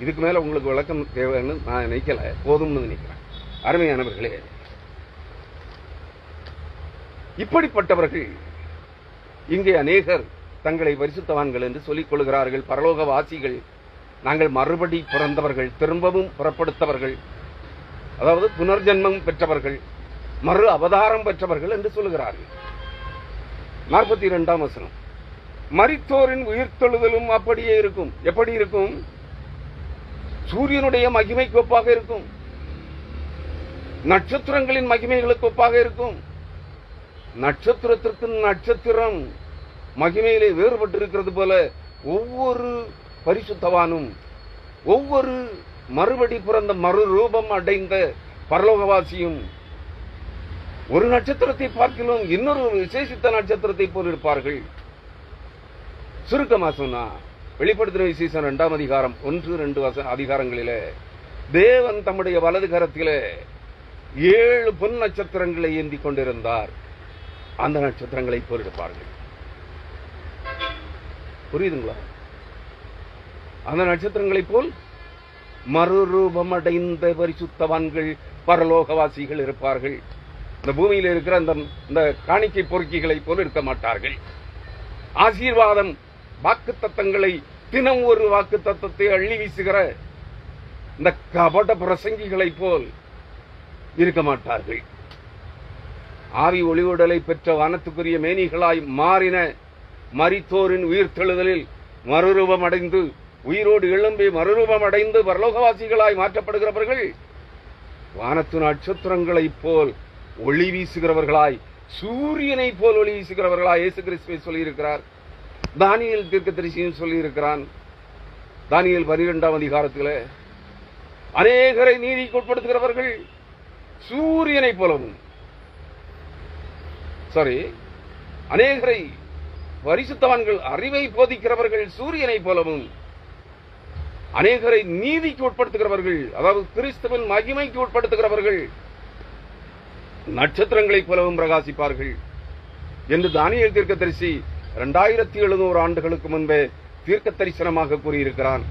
இதுக்கு மேல உங்களுக்கு விளக்கம் தேவைன்னு நான் நினைக்கல, போதும்னு நினைக்கிறேன். அருமையானவர்களே, இப்படிப்பட்டவர்கள் இங்கே அநேகர் தங்களை பரிசுத்தவான்கள் என்று சொல்லிக் கொள்கிறார்கள். பரலோக வாசிகள் நாங்கள் மறுபடி பிறந்தவர்கள், திரும்பவும் புறப்படுத்தவர்கள், அதாவது புனர்ஜன்மம் பெற்றவர்கள், மறு அவதாரம் பெற்றவர்கள் என்று சொல்லுகிறார்கள். 42ஆம் வசனம், மரித்தோரின் உயிர்த்தெழுதலும் அப்படியே இருக்கும். எப்படி இருக்கும்? சூரியனுடைய மகிமைக்கு ஒப்பாக இருக்கும், நட்சத்திரங்களின் மகிமைகளுக்கு ஒப்பாக இருக்கும். நட்சத்திரத்திற்கு நட்சத்திரம் மகிமையிலே வேறுபட்டிருக்கிறது போல ஒவ்வொரு பரிசுத்தவானும், ஒவ்வொரு மறுபடி பிறந்த மறுரூபம் அடைந்த பரலோகவாசியும் ஒரு நட்சத்திரத்தை பார்க்கிலும் இன்னொரு விசேஷித்த நட்சத்திரத்தை போல் இருப்பார்கள். சுருக்கமா சொன்னா, வெளிப்படுத்தின விசேஷம் 2ஆம் அதிகாரம் 1-2 அதிகாரங்களிலே தேவன் தம்முடைய வலது கரத்திலே 7 பொன் நட்சத்திரங்களை ஏந்தி கொண்டிருந்தார். அந்த நட்சத்திரங்களை போல் இருப்பார்கள். புரியுதுங்களா? அந்த நட்சத்திரங்களை போல் மறுரூபம் அடைந்த பரிசுத்தவான்கள் பரலோகவாசிகள் இருப்பார்கள். இந்த பூமியில் இருக்கிற இந்த காணிக்கை பொறுக்கிகளை போல் இருக்க மாட்டார்கள். ஆசீர்வாதம் வாக்கு தத்தங்களை, தினம் ஒரு வாக்கு தத்தத்தை அள்ளி வீசுகிற இந்த கபட பிரசங்கிகளை போல் இருக்க மாட்டார்கள். ஆவி ஒளிவுடலை பெற்ற வானத்துக்குரிய மேனிகளாய் மாறின மரித்தோரின் உயிர்த்தெழுதலில் மறுரூபம் அடைந்து, உயிரோடு எழும்பி மறுரூபம் அடைந்து பரலோகவாசிகளாய் மாற்றப்படுகிறவர்கள் வானத்து நட்சத்திரங்களைப் போல் ஒளி வீசுகிறவர்களாய், சூரியனை போல் ஒளி வீசுகிறவர்களாய் இயேசு கிறிஸ்துவை சொல்லியிருக்கிறார். தானியேல் தீர்க்கதரிசியும் சொல்லியிருக்கிறான். தானியேல் 12ஆம் அதிகாரத்தில் அநேகரை நீதிக்கு உட்படுத்துகிறவர்கள் சூரியனை போலவும், அநேகரை பரிசுத்தவான்கள் அறிவை போதிக்கிறவர்கள் சூரியனை போலவும், அநேகரை நீதிக்கு உட்படுத்துகிறவர்கள், அதாவது கிறிஸ்துவின் மகிமைக்கு உட்படுத்துகிறவர்கள் நட்சத்திரங்களைப் போலவும் பிரகாசிப்பார்கள் என்று தானியேல் தீர்க்கதரிசி 2700 ஆண்டுகளுக்கு முன்பே தீர்க்க தரிசனமாக கூறியிருக்கிறான்.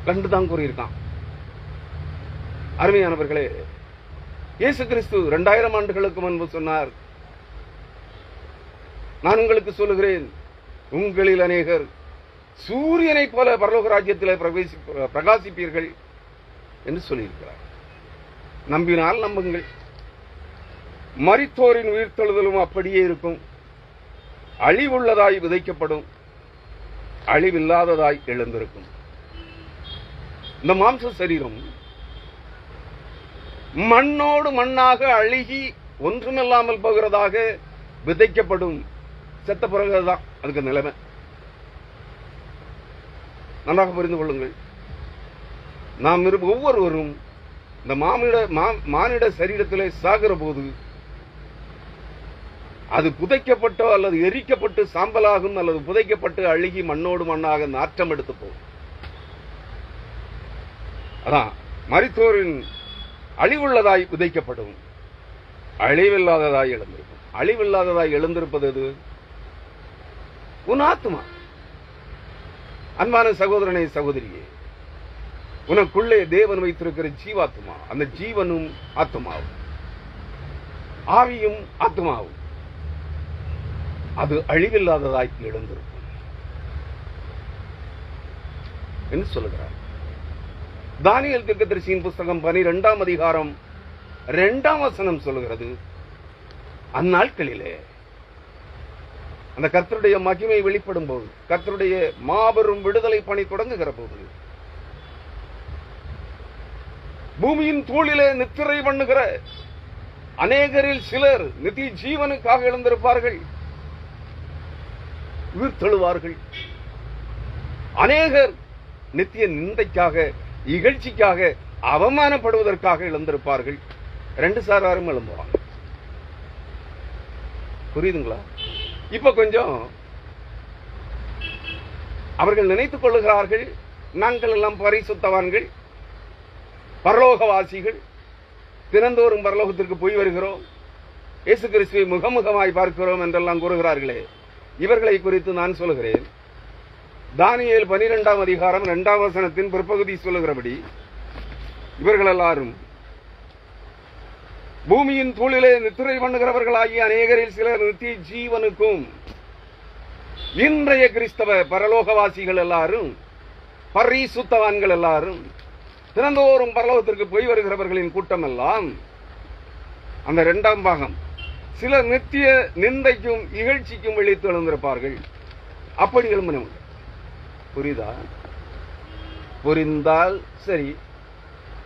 கண்டுதான் கூறியிருக்கான். அருமையானவர்களே, இயேசு கிறிஸ்து 2000 ஆண்டுகளுக்கு முன்பு சொன்னார், நான் உங்களுக்கு சொல்லுகிறேன், உங்களில் அநேகர் சூரியனை போல பரலோக ராஜ்யத்தில் பிரகாசிப்பீர்கள் என்று சொல்லியிருக்கிறார். நம்பினால் நம்புங்கள். மரித்தோரின் உயிர்த்தெழுதலும் அப்படியே இருக்கும். அழிவுள்ளதாய் விதைக்கப்படும், அழிவில்லாததாய் எழுந்திருக்கும். இந்த மாம்ச சரீரம் மண்ணோடு மண்ணாக அழுகி ஒன்றுமில்லாமல் போகிறதாக விதைக்கப்படும். செத்த பிறகுதான் அதுக்கு நிலைமை. நன்றாக புரிந்து கொள்ளுங்கள். நாம் ஒவ்வொருவரும் இந்த மானிட சரீரத்திலே சாகிற போது அது புதைக்கப்பட்டோ அல்லது எரிக்கப்பட்டு சாம்பலாகும், அல்லது புதைக்கப்பட்டு அழுகி மண்ணோடு மண்ணாக நாற்றம் எடுத்து போகும். அதான் மரித்தோரின் அழிவுள்ளதாய் விதைக்கப்படும், அழிவில்லாததாய் எழுந்திருக்கும். அழிவில்லாததாய் எழுந்திருப்பது எது? உன் ஆத்மா. அன்பான சகோதரனே, சகோதரியே, உனக்குள்ளே தேவன் வைத்திருக்கிற ஜீவாத்மா, அந்த ஜீவனும் ஆத்மாவும், ஆவியும் ஆத்மாவும், அது அழிவில்லாததாய் எழுந்திருக்கும் என்று சொல்லுகிறார். தானியேல் தீர்க்கதரிசியின் புஸ்தகம் 12ஆம் அதிகாரம் 2ஆம் வசனம் சொல்லுகிறது, அந்நாட்களிலே அந்த கர்த்தருடைய மகிமை வெளிப்படும் போது, கர்த்தருடைய மாபெரும் விடுதலை பணி தொடங்குகிற போது, பூமியின் தூளிலே நித்திரை பண்ணுகிற அநேகரில் சிலர் நித்திய ஜீவனுக்காக எழுந்திருப்பார்கள், உயிர்த்தெழுவார்கள். அநேகர் நித்திய நிந்தைக்காக, இகழ்ச்சிக்காக, அவமானப்படுவதற்காக எழுந்திருப்பார்கள். 2 சாராரும் எழும்புவாங்க. புரியுதுங்களா? இப்ப கொஞ்சம் அவர்கள் நினைத்துக் கொள்ளுகிறார்கள், நாங்கள் எல்லாம் பரிசுத்தவான்கள், பரலோகவாசிகள், தினந்தோறும் பரலோகத்திற்கு போய் வருகிறோம், இயேசு கிறிஸ்துவை முகமுகமாய் பார்க்கிறோம் என்றெல்லாம் கூறுகிறார்களே. இவர்களை குறித்து நான் சொல்லுகிறேன், தானியேல் 12ஆம் அதிகாரம் 2ஆம் வசனத்தின் பிற்பகுதி சொல்லுகிறபடி, இவர்கள் எல்லாரும் பூமியின் தூளிலே நித்திரை பண்ணுகிறவர்களாகிய அநேகரில் சிலர் நித்திய ஜீவனுக்கும் இன்றைய கிறிஸ்தவ பரலோகவாசிகள் எல்லாரும், பரிசுத்தவான்கள் எல்லாரும், தினந்தோறும் பரலோகத்திற்கு போய் வருகிறவர்களின் கூட்டம் எல்லாம் அந்த 2ஆம் பாகம் சிலர் நித்திய நிந்தைக்கும் இகழ்ச்சிக்கும் விழித்து எழுந்திருப்பார்கள். அப்படி எழும்பினவங்க. புரியுதா? புரிந்தால் சரி,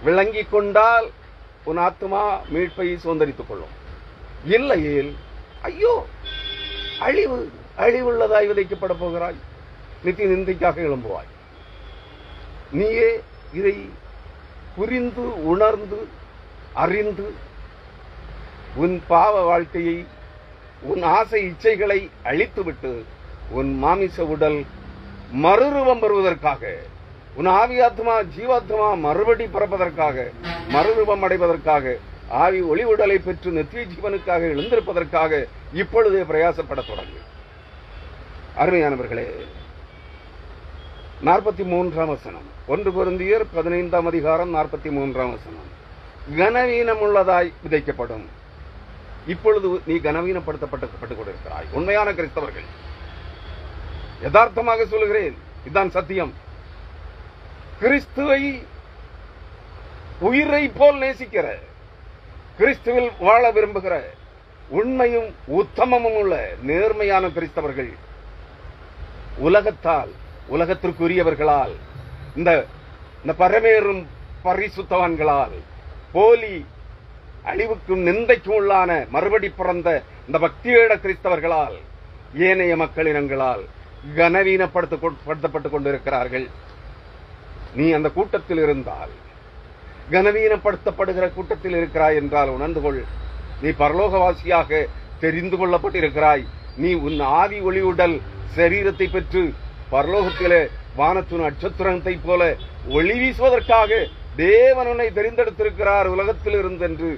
விளங்கிக் கொண்டால் உன் ஆத்மா மீட்பை சுதந்திரித்துக் கொள்ளும். இல்லையேல் ஐயோ அழிவுள்ளதாய் விதைக்கப்பட போகிறாய், நித்திய நிந்தைக்காக எழும்புவாய். நீயே இதை புரிந்து உணர்ந்து அறிந்து உன் பாவ வாழ்க்கையை, உன் ஆசை இச்சைகளை அழித்துவிட்டு உன் மாமிச உடல் மறுரூபம் பெறுவதற்காக, உன் ஆவியாத்மா ஜீவாத்மா மறுபடி பிறப்பதற்காக, மறுரூபம் அடைவதற்காக, ஆவி ஒளி உடலை பெற்று நித்திய ஜீவனுக்காக எழுந்திருப்பதற்காக இப்பொழுதே பிரயாசப்பட தொடங்கு. அருமையானவர்களே, 43ஆம் வசனம், 1 கொரிந்தியர் 15ஆம் அதிகாரம் 43ஆம் வசனம். கனவீனம் உள்ளதாய் விதைக்கப்படும். இப்பொழுது நீ கனவீனப்படுத்தப்பட்டுக் கொண்டிருக்கிறாய். உண்மையான கிறிஸ்தவர்கள், யதார்த்தமாக சொல்லுகிறேன், இதுதான் சத்தியம். கிறிஸ்துவை உயிரை போல் நேசிக்கிற, கிறிஸ்துவில் வாழ விரும்புகிற, உண்மையும் உத்தமமும் உள்ள நேர்மையான கிறிஸ்தவர்கள் உலகத்தால், உலகத்திற்குரியவர்களால், இந்த பரமேறும் பரிசுத்தவான்களால், போலி அழிவுக்கும் நிந்தைக்கும் உள்ளான மறுபடி பிறந்த இந்த பக்தியேட கிறிஸ்தவர்களால், ஏனைய மக்களினங்களால் கனவீனப்படுத்தப்பட்டுக் கொண்டிருக்கிறார்கள். நீ அந்த கூட்டத்தில் இருந்தால், கனவீனப்படுத்தப்படுகிற கூட்டத்தில் இருக்கிறாய் என்றால் உணர்ந்து கொள், நீ பரலோகவாசியாக தெரிந்து கொள்ளப்பட்டிருக்கிறாய். நீ உன் ஆவி ஒளியுடல் சரீரத்தை பெற்று பரலோகத்திலே வானத்து நட்சத்திரத்தை போல ஒளி வீசுவதற்காக தேவன் உன்னை தெரிந்தெடுத்திருக்கிறார் உலகத்தில் இருந்தென்று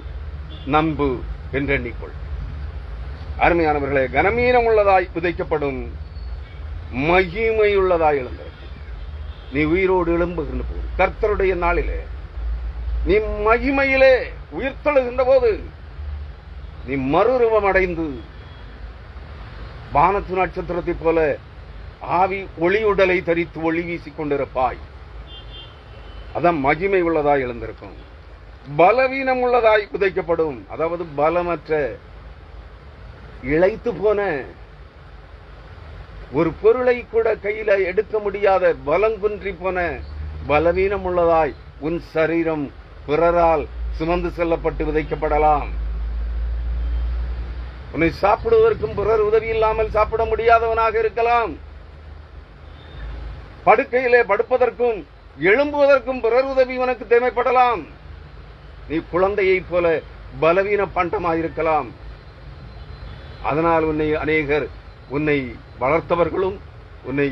நம்பு என்று எண்ணிக்கொள். அருமையானவர்களே, கனமீனம் உள்ளதாய் விதைக்கப்படும், மகிமையுள்ளதாய் எழுந்திருக்கும். நீ உயிரோடு எழும்புகின்ற போது, கர்த்தருடைய நாளிலே நீ மகிமையிலே உயிர்த்தெழுகின்ற போது, நீ மறுரூபம் அடைந்து வானத்து நட்சத்திரத்தை போல ஆவி ஒளியுடலை தரித்து ஒளி வீசிக் கொண்டிருப்பாய். அதான் மகிமை உள்ளதாய் எழுந்திருக்கும். பலவீனம் உள்ளதாய் விதைக்கப்படும். அதாவது பலமற்ற, இளைத்து போன, ஒரு பொருளை கூட கையில எடுக்க முடியாத பலங்குன்றி போன பலவீனம் உள்ளதாய் உன் சரீரம் பிறரால் சுமந்து செல்லப்பட்டு விதைக்கப்படலாம். உன்னை சாப்பிடுவதற்கும் பிறர் உதவி இல்லாமல் சாப்பிட முடியாதவனாக இருக்கலாம். படுக்கையிலே படுப்பதற்கும் எழும்புவதற்கும் பிறர் உதவி உனக்கு தேவைப்படலாம். நீ குழந்தையைப் போல பலவீன பண்டமாயிருக்கலாம். அதனால் உன்னை அநேகர், உன்னை வளர்த்தவர்களும் உன்னை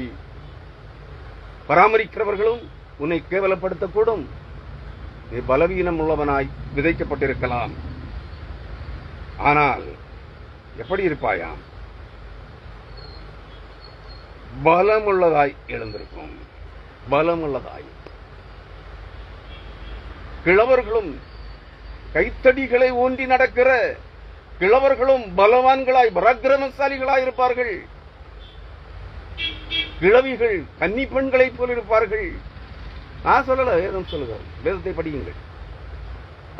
பராமரிக்கிறவர்களும் உன்னை கேவலப்படுத்தக்கூடும். நீ பலவீனம் உள்ளவனாய் விதைக்கப்பட்டிருக்கலாம். ஆனால் எப்படி இருப்பாயாம்? பலமுள்ளதாய் எழுந்திருக்கும். பலமுள்ளதாய். கிழவர்களும் கைத்தடிகளை ஊன்றி நடக்கிற கிழவர்களும் பலவான்களாய் பராக்கிரமசாலிகளாய் இருப்பார்கள். கிழவிகள் கன்னி பெண்களைப் போல் இருப்பார்கள். நான் சொல்லல, வேதம் சொல்லுகிறேன். வேதத்தை படியுங்கள்.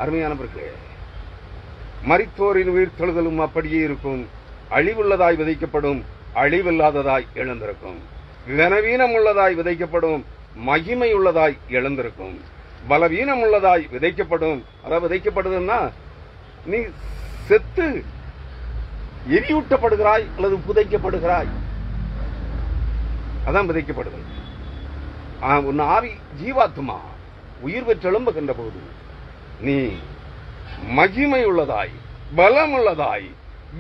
அருமையானவர்களே, மரித்தோரின் உயிர்த்தெழுதலும் அப்படியே இருக்கும். அழிவுள்ளதாய் விதைக்கப்படும், அழிவில்லாததாய் எழுந்திருக்கும். கனவீனம் உள்ளதாய் விதைக்கப்படும், மகிமை உள்ளதாய் எழுந்திருக்கும். பலவீனம் உள்ளதாய் விதைக்கப்படும். அதாவது விதைக்கப்படுதுன்னா நீ செத்து எரியூட்டப்படுகிறாய் அல்லது புதைக்கப்படுகிறாய். அதான் விதைக்கப்படுது. உன் ஆவி ஜீவாத்மா உயிர் பெற்று எழும்புகின்ற போது நீ மகிமை உள்ளதாய், பலம் உள்ளதாய்,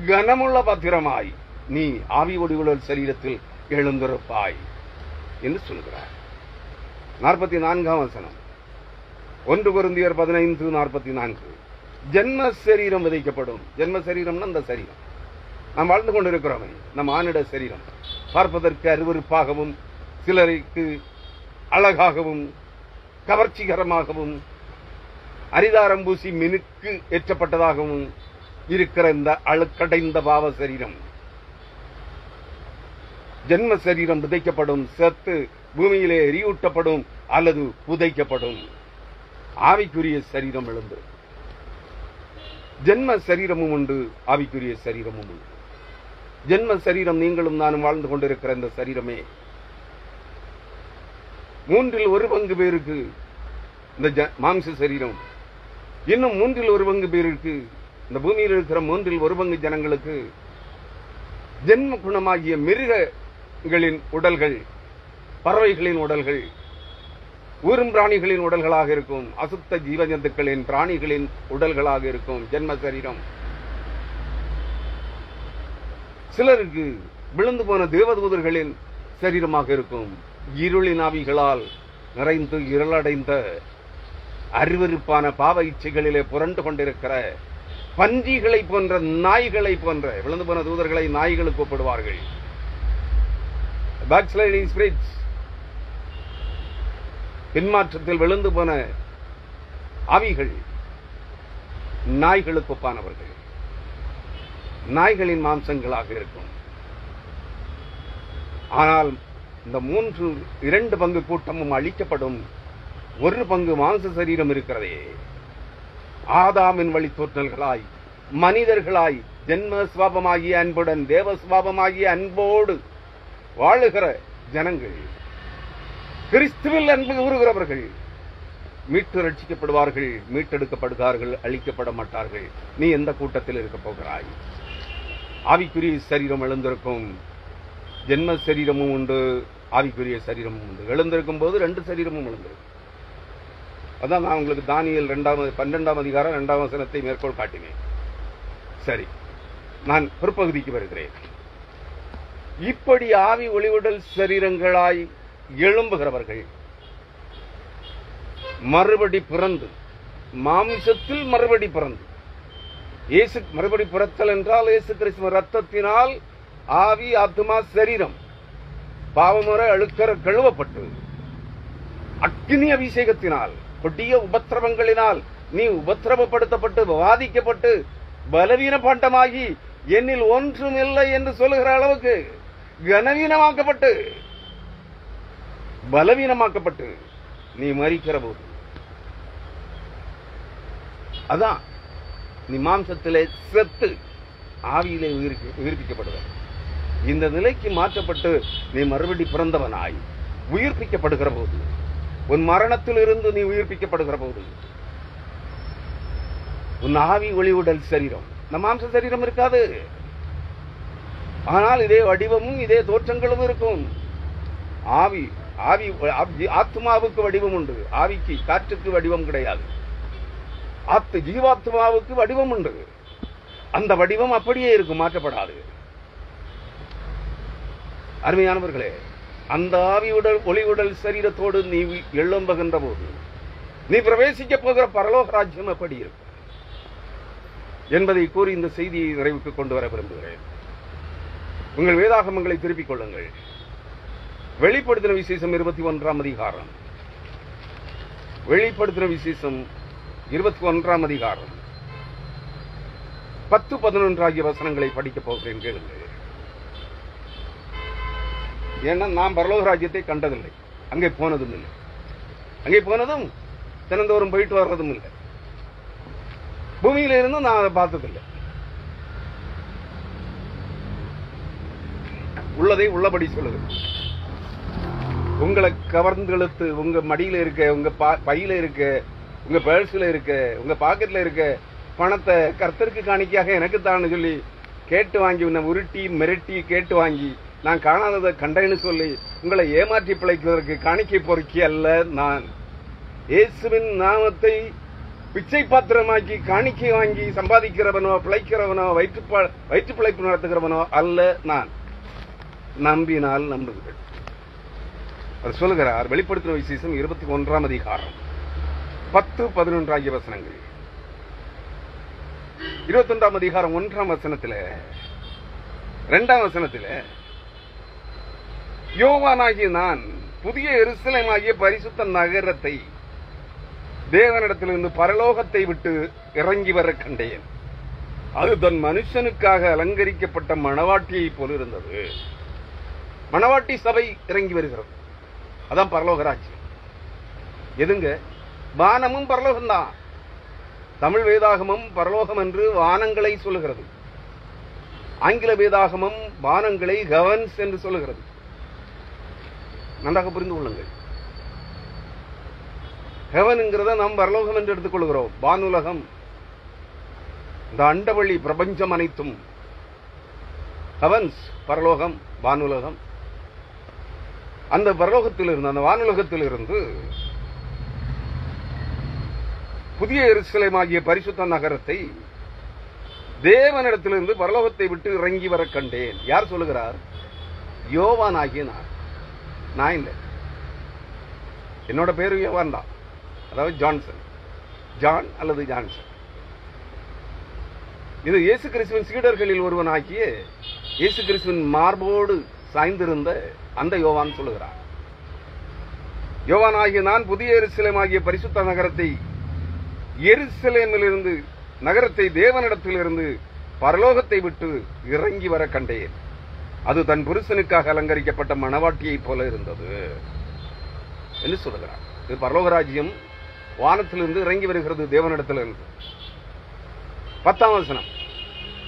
கனமுள்ள பாத்திரமாய் நீ ஆவி ஒளிவுள்ள சரீரத்தில் எழுந்திருப்பாய் என்று சொல்கிறார். 44ஆம் வசனம், 1 கொரிந்தியர் 15:44. ஜென்ம சரீரம் விதைக்கப்படும். ஜென்ம சரீரம்னா அந்த சரீரம் நாம் வாழ்ந்து கொண்டிருக்கிறோமே, நம் ஆணிட சரீரம் பார்ப்பதற்கு அருவருப்பாகவும், சிலருக்கு அழகாகவும், கவர்ச்சிகரமாகவும், அரிதாரம் பூசி மினுக்கு ஏற்றப்பட்டதாகவும் இருக்கிற இந்த அழுக்கடைந்த பாவ சரீரம் ஜென்ம சரீரம் விதைக்கப்படும், செத்து பூமியிலே எரியூட்டப்படும் அல்லது புதைக்கப்படும். ஆவிக்குரிய சரீரம் எழுந்து. ஜென்ம சரீரமும் உண்டு, ஆவிக்குரிய சரீரமும் உண்டு. ஜென்ம சரீரம் நீங்களும் நானும் வாழ்ந்து கொண்டிருக்கிற இந்த சரீரமே 1/3 பேருக்கு இந்த மாம்ச சரீரம், இன்னும் 1/3 பேருக்கு இந்த பூமியில் இருக்கிற 1/3 ஜனங்களுக்கு ஜென்ம குணமாகிய மிருகங்களின் உடல்கள், பறவைகளின் உடல்கள், ஊரும் பிராணிகளின் உடல்களாக இருக்கும், அசுத்த ஜீவஜந்துக்களின் பிராணிகளின் உடல்களாக இருக்கும் ஜென்ம சரீரம். சிலருக்கு விழுந்து போன தேவதூதர்களின் சரீரமாக இருக்கும். இருளின் ஆவிகளால் நிறைந்து இருளடைந்த அருவருப்பான பாவ இச்சைகளிலே புரண்டு கொண்டிருக்கிற பன்றிகளை போன்ற, நாய்களை போன்ற விழுந்து போன தூதர்களை நாய்களுக்கு ஒப்பிடுவார்கள். பேக்ஸ்லைடிங் ஸ்பிரிட்ஸ், பின்மாற்றத்தில் விழுந்து போன ஆவிகள் நாய்களுக்கு ஒப்பானவர்கள், நாய்களின் மாம்சங்களாக இருக்கும். ஆனால் இந்த 2 பங்கு கூட்டமும் அழிக்கப்படும். 1 பங்கு மாம்ச சரீரம் இருக்கிறதே, ஆதாமின் வழி தோற்றல்களாய், மனிதர்களாய், ஜென்ம சுவாபமாகிய அன்புடன் தேவ சுவாபமாகிய அன்போடு வாழுகிற ஜனங்கள், கிறிஸ்துவில் அன்பு கூறுகிறவர்கள் மீட்டு ரட்சிக்கப்படுவார்கள், மீட்டெடுக்கப்படுகிறார்கள், அழிக்கப்பட மாட்டார்கள். நீ எந்த கூட்டத்தில் இருக்க போகிறாய்? ஆவிக்குரிய சரீரம் எழுந்திருக்கும். ஜென்ம சரீரமும் உண்டு, ஆவிக்குரிய சரீரமும் உண்டு. எழுந்திருக்கும் போது 2 சரீரமும் எழுந்திருக்கும். அதான் நான் உங்களுக்கு தானியேல் 12ஆம் அதிகாரம் 2ஆம் வசனத்தை மேற்கோள் காட்டினேன். சரி, நான் பிற்பகுதிக்கு வருகிறேன். இப்படி ஆவி ஒளிவுடல் சரீரங்களாய் எழும்புகிறவர்கள் மறுபடி பிறந்து, மாமிசத்தில் மறுபடி பிறந்து, மறுபடி பிறத்தல் என்றால் இயேசு கிறிஸ்துவின் ரத்தத்தினால் ஆவி, ஆத்மா, சரீரம் பாவமுற அழுக்கற கழுவப்பட்டு, அக்கினி அபிஷேகத்தினால், கொடிய உபத்திரவங்களினால் நீ உபத்திரவப்படுத்தப்பட்டு, வாதிக்கப்பட்டு, பலவீன பாண்டமாகி என்னில் ஒன்றும் இல்லை என்று சொல்லுகிற அளவுக்கு கனவீனமாக்கப்பட்டு, பலவீனமாக்கப்பட்டு நீ மரிக்கிற போது, அதான் நீ மாம்சத்திலே செத்து ஆவியிலே உயிர்ப்பிக்கப்படுவார். இந்த நிலைக்கு மாற்றப்பட்டு நீ மறுபடி பிறந்தவனாய் உயிர்ப்பிக்கப்படுகிற போது, உன் மரணத்தில் இருந்து நீ உயிர்ப்பிக்கப்படுகிற போது, உன் ஆவி ஒளிவுடல் சரீரம், இந்த மாம்ச சரீரம் இருக்காது. ஆனால் இதே வடிவமும் இதே தோற்றங்களும் இருக்கும். ஆவி ஆத்மாவுக்கு வடிவம் உண்டு, ஆவிக்கு, காற்றுக்கு வடிவம் கிடையாது. ஜீவாத்மாவுக்கு வடிவம் உண்டு. அந்த வடிவம் அப்படியே இருக்கும், மாற்றப்படாது. அருமையானவர்களே, அந்த ஆவி ஒளிவுடல் சரீரத்தோடு நீ எழும்புகின்ற போது நீ பிரவேசிக்க போகிற பரலோக ராஜ்யம் எப்படி இருக்கும் என்பதை கூறி இந்த செய்தியை நிறைவுக்கு கொண்டு வர விரும்புகிறேன். உங்கள் வேதாகமங்களை திருப்பிக் கொள்ளுங்கள். வெளிப்படுத்தின விசேஷம் 21ஆம் அதிகாரம், வெளிப்படுத்தின விசேஷம் 21ஆம் அதிகாரம் 10-11 ஆகிய வசனங்களை படிக்கப் போகிறேன், கேளுங்கள். ஏன்னா நாம் பரலோக ராஜ்யத்தை கண்டதில்லை, அங்கே போனதும் இல்லை. அங்கே போனதும் தினந்தோறும் போயிட்டு வர்றதும் இல்லை. பூமியில இருந்தும் நான் அதை பார்த்ததில்லை. உள்ளதை உள்ளபடி சொல்லுது. உங்களை கவர்ந்தெழுத்து உங்க மடியில இருக்க, உங்க பையில இருக்க, உங்க பர்ஸ்ல இருக்க, உங்க பாக்கெட்ல இருக்க பணத்தை கர்த்தருக்கு காணிக்கையாக எனக்கு தான் சொல்லி கேட்டு வாங்கி, உன்னை உருட்டி மிரட்டி கேட்டு வாங்கி, நான் காணாததை கண்டேன்னு சொல்லி உங்களை ஏமாற்றி பிழைப்பதற்கு காணிக்கை பொறுக்கி அல்ல நான். இயேசுவின் நாமத்தை பிச்சை பாத்திரமாக்கி காணிக்கை வாங்கி சம்பாதிக்கிறவனோ, பிழைக்கிறவனோ, வயிற்று பிழைப்பு நடத்துகிறவனோ அல்ல நான். நம்பினால் நம்புங்கள். அவர் சொல்லுகிறார், வெளிப்படுத்தின விசேஷம் 21ஆம் அதிகாரம் 10-11 ஆகிய வசனங்கள். 21ஆம் அதிகாரம் 1ஆம் வசனத்தில், 2ஆம் வசனத்தில், யோவானாகிய நான் புதிய எருசலேமாகிய பரிசுத்த நகரத்தை தேவனிடத்திலிருந்து பரலோகத்தை விட்டு இறங்கி வர கண்டேன். அது தன் மனுஷனுக்காக அலங்கரிக்கப்பட்ட மணவாட்டியை போல் இருந்தது. மணவாட்டி சபை இறங்கி வருகிறது. அதான் பரலோக ராஜ்யம். எதுங்க? வானமும் பரலோகம் தான். தமிழ் வேதாகமம் பரலோகம் என்று வானங்களை சொல்லுகிறது. ஆங்கில வேதாகமம் வானங்களை ஹெவன்ஸ் என்று சொல்லுகிறது. நன்றாக புரிந்து கொள்ளுங்கள். ஹெவன்ங்கிறத நாம் பரலோகம் என்று எடுத்துக் கொள்கிறோம். வானுலகம், இந்த அண்டவெளி பிரபஞ்சம் அனைத்தும் ஹெவன்ஸ், பரலோகம், வானுலகம். அந்த பரலோகத்திலிருந்து, அந்த வானுலகத்திலிருந்து புதிய எருசலேமாகிய பரிசுத்த நகரத்தை தேவனிடத்திலிருந்து பரலோகத்தை விட்டு இறங்கி வர கண்டேன். யார் சொல்லுகிறார்? யோவான் ஆகிய நான் இல்லை. என்னோட பேரு யோவான் தான், அதாவது ஜான்சன், ஜான் அல்லது ஜான்சன். இது இயேசு கிறிஸ்துவின் சீடர்களில் ஒருவன் ஆகிய இயேசு கிறிஸ்துவின் மார்போடு சாய்ந்திருந்த அந்த யோவான் சொல்லுகிறார். யோவான் ஆகிய நான் புதிய எருசலேம் ஆகிய பரிசுத்த நகரத்தை, எருசலேமிலிருந்து, நகரத்தை தேவனிடத்திலிருந்து பரலோகத்தை விட்டு இறங்கி வர கண்டேன். அது தன் புருஷனுக்காக அலங்கரிக்கப்பட்ட மணவாட்டியை போல இருந்தது என்று சொல்லுகிறார். இது பரலோக ராஜ்யம் வானத்திலிருந்து இறங்கி வருகிறது, தேவனிடத்திலிருந்து. 10ஆம் வசனம்.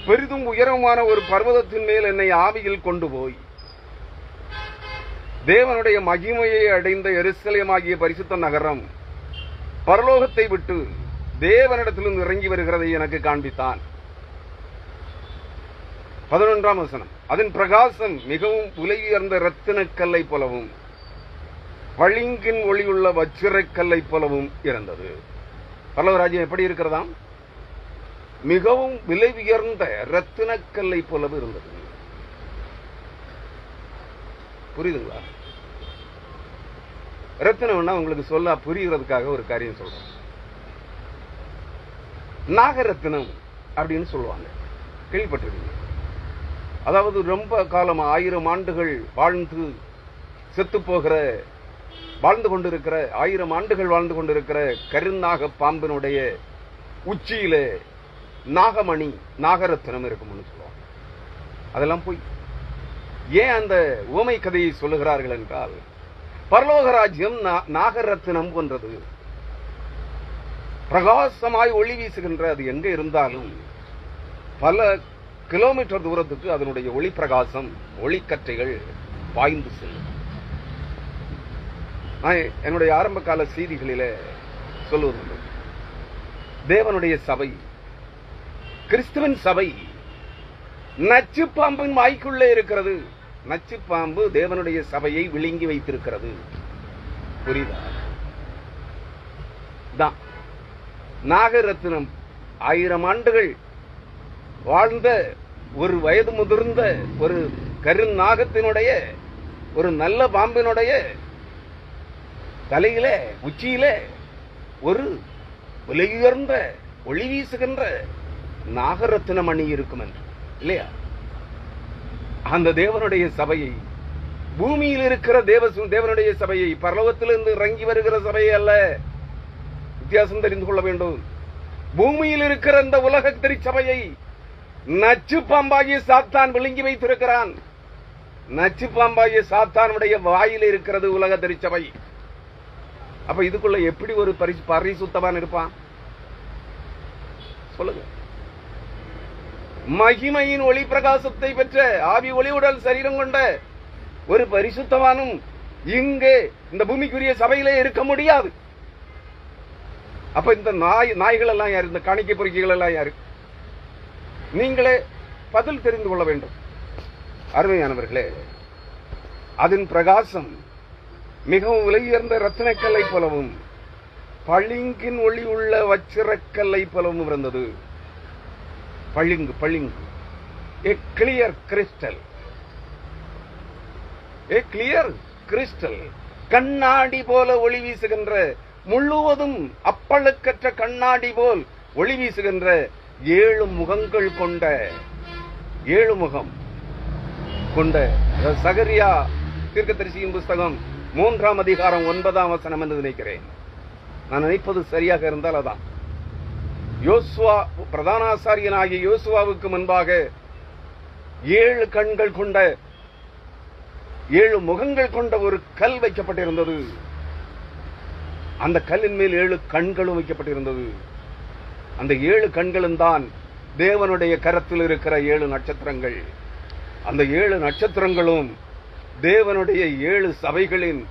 பெரிதும் உயரமான ஒரு பர்வதத்தின் மேல் என்னை ஆவியில் கொண்டு போய் தேவனுடைய மகிமையை அடைந்த எருசலேமாகிய பரிசுத்த நகரம் பரலோகத்தை விட்டு தேவனிடத்திலிருந்து இறங்கி வருகிறதை எனக்கு காண்பித்தான். 11ஆம் வசனம். அதன் பிரகாசம் மிகவும் உயர்ந்த இரத்தினக்கல்லை போலவும் பளிங்கின் ஒளியுள்ள வச்சிரக்கல்லை போலவும் இருந்தது. பரலோக ராஜ்யம் எப்படி இருக்கிறதாம்? மிகவும் விலை உயர்ந்த இரத்தினக்கல்லை போலவும் இருந்தது. புரியுதுங்களா? ரத்தினம்னா உங்களுக்கு சொல்ல புரிகிறதுக்காக ஒரு காரியம் சொல்றேன். நாகரத்தினம் அப்படின்னு சொல்லுவாங்க, கேள்விப்பட்டிருக்கீங்க? அதாவது ரொம்ப காலம் 1000 ஆண்டுகள் வாழ்ந்து செத்து போகிற, வாழ்ந்து கொண்டிருக்கிற, 1000 ஆண்டுகள் வாழ்ந்து கொண்டிருக்கிற கருநாக பாம்பினுடைய உச்சியில நாகமணி, நாகரத்தினம் இருக்கும்னு சொல்லுவாங்க. அதெல்லாம் போய் ஏன் அந்த உவமை கதையை சொல்லுகிறார்கள் என்றால், பரலோக ராஜ்யம் நாகரத்தினம் போன்றது. பிரகாசமாய் ஒளி வீசுகின்ற, அது எங்க இருந்தாலும் பல கிலோமீட்டர் தூரத்துக்கு அதனுடைய ஒளி பிரகாசம், ஒளிக்கற்றைகள் பாய்ந்து செல்லும். நான் என்னுடைய ஆரம்ப கால செய்திகளில சொல்லுவது, தேவனுடைய சபை, கிறிஸ்துவின் சபை நச்சு பாம்பின் வாய்க்குள்ளே இருக்கிறது. நச்சு பாம்பு தேவனுடைய சபையை விழுங்கி வைத்திருக்கிறது. புரியுதா? தான் நாகரத்தினம் 1000 ஆண்டுகள் வாழ்ந்த ஒரு வயது முதிர்ந்த ஒரு கருநாகத்தினுடைய, ஒரு நல்ல பாம்பினுடைய தலையில, உச்சியில ஒரு விலையுயர்ந்த ஒளி வீசுகின்ற நாகரத்தின மணி இருக்கும் என்று, இல்லையா? அந்த தேவனுடைய சபையை, பூமியில் இருக்கிற தேவனுடைய சபையை, பரலோகத்திலிருந்து இறங்கி வருகிற சபையை அல்ல, வித்தியாசம் தெரிந்து கொள்ள வேண்டும். பூமியில் இருக்கிற இந்த உலக திருச்சபையை நச்சு பாம்பாகிய சாத்தான் விழுங்கி வைத்திருக்கிறான். நச்சு பாம்பாகிய சாத்தானுடைய வாயில் இருக்கிறது உலக திருச்சபை. அப்ப இதுக்குள்ள எப்படி ஒரு பரிசுத்தவான் இருப்பான் சொல்லுங்க? மகிமையின் ஒளி பிரகாசத்தை பெற்ற, ஆவி ஒளியுடல் சரீரம் கொண்ட ஒரு பரிசுத்தவானும் இங்கே இந்த பூமிக்குரிய சபையிலே இருக்க முடியாது. அப்ப இந்த நாய்கள் எல்லாம் யாரு? இந்த காணிக்கை பொறுக்கிகள் எல்லாம் யாரு? நீங்களே பதில் தெரிந்து கொள்ள வேண்டும். அருமையானவர்களே, அதன் பிரகாசம் மிகவும் விலையுயர்ந்த ரத்தினக்கல்லை போலவும் பளிங்கின் ஒளி உள்ள வச்சிரக்கல்லை போலவும் இருந்தது. பளிங்கு, பளிங்கு, a clear crystal, a clear crystal, கண்ணாடி போல ஒளி வீசுகின்ற, முழுவதும் அப்பழுக்கற்ற கண்ணாடி போல் ஒளி வீசுகின்ற 7 முகங்கள் கொண்ட, 7 முகம் கொண்ட, சகரியா தீர்க்கதரிசியின் புஸ்தகம் 3ஆம் அதிகாரம் 9ஆம் வசனம் என்று நினைக்கிறேன். நான் நினைப்பது சரியாக இருந்தால் அதான். யோசுவா, பிரதான ஆசாரியனாகிய யோசுவாவுக்கு முன்பாக 7 கண்கள் கொண்ட 7 முகங்கள் கொண்ட ஒரு கல் வைக்கப்பட்டிருந்தது. அந்த கல்லின் மேல் 7 கண்களும் வைக்கப்பட்டிருந்தது. அந்த 7 கண்களும் தான் தேவனுடைய கரத்தில் இருக்கிற 7 நட்சத்திரங்கள். அந்த 7 நட்சத்திரங்களும் தேவனுடைய 7 சபைகளின்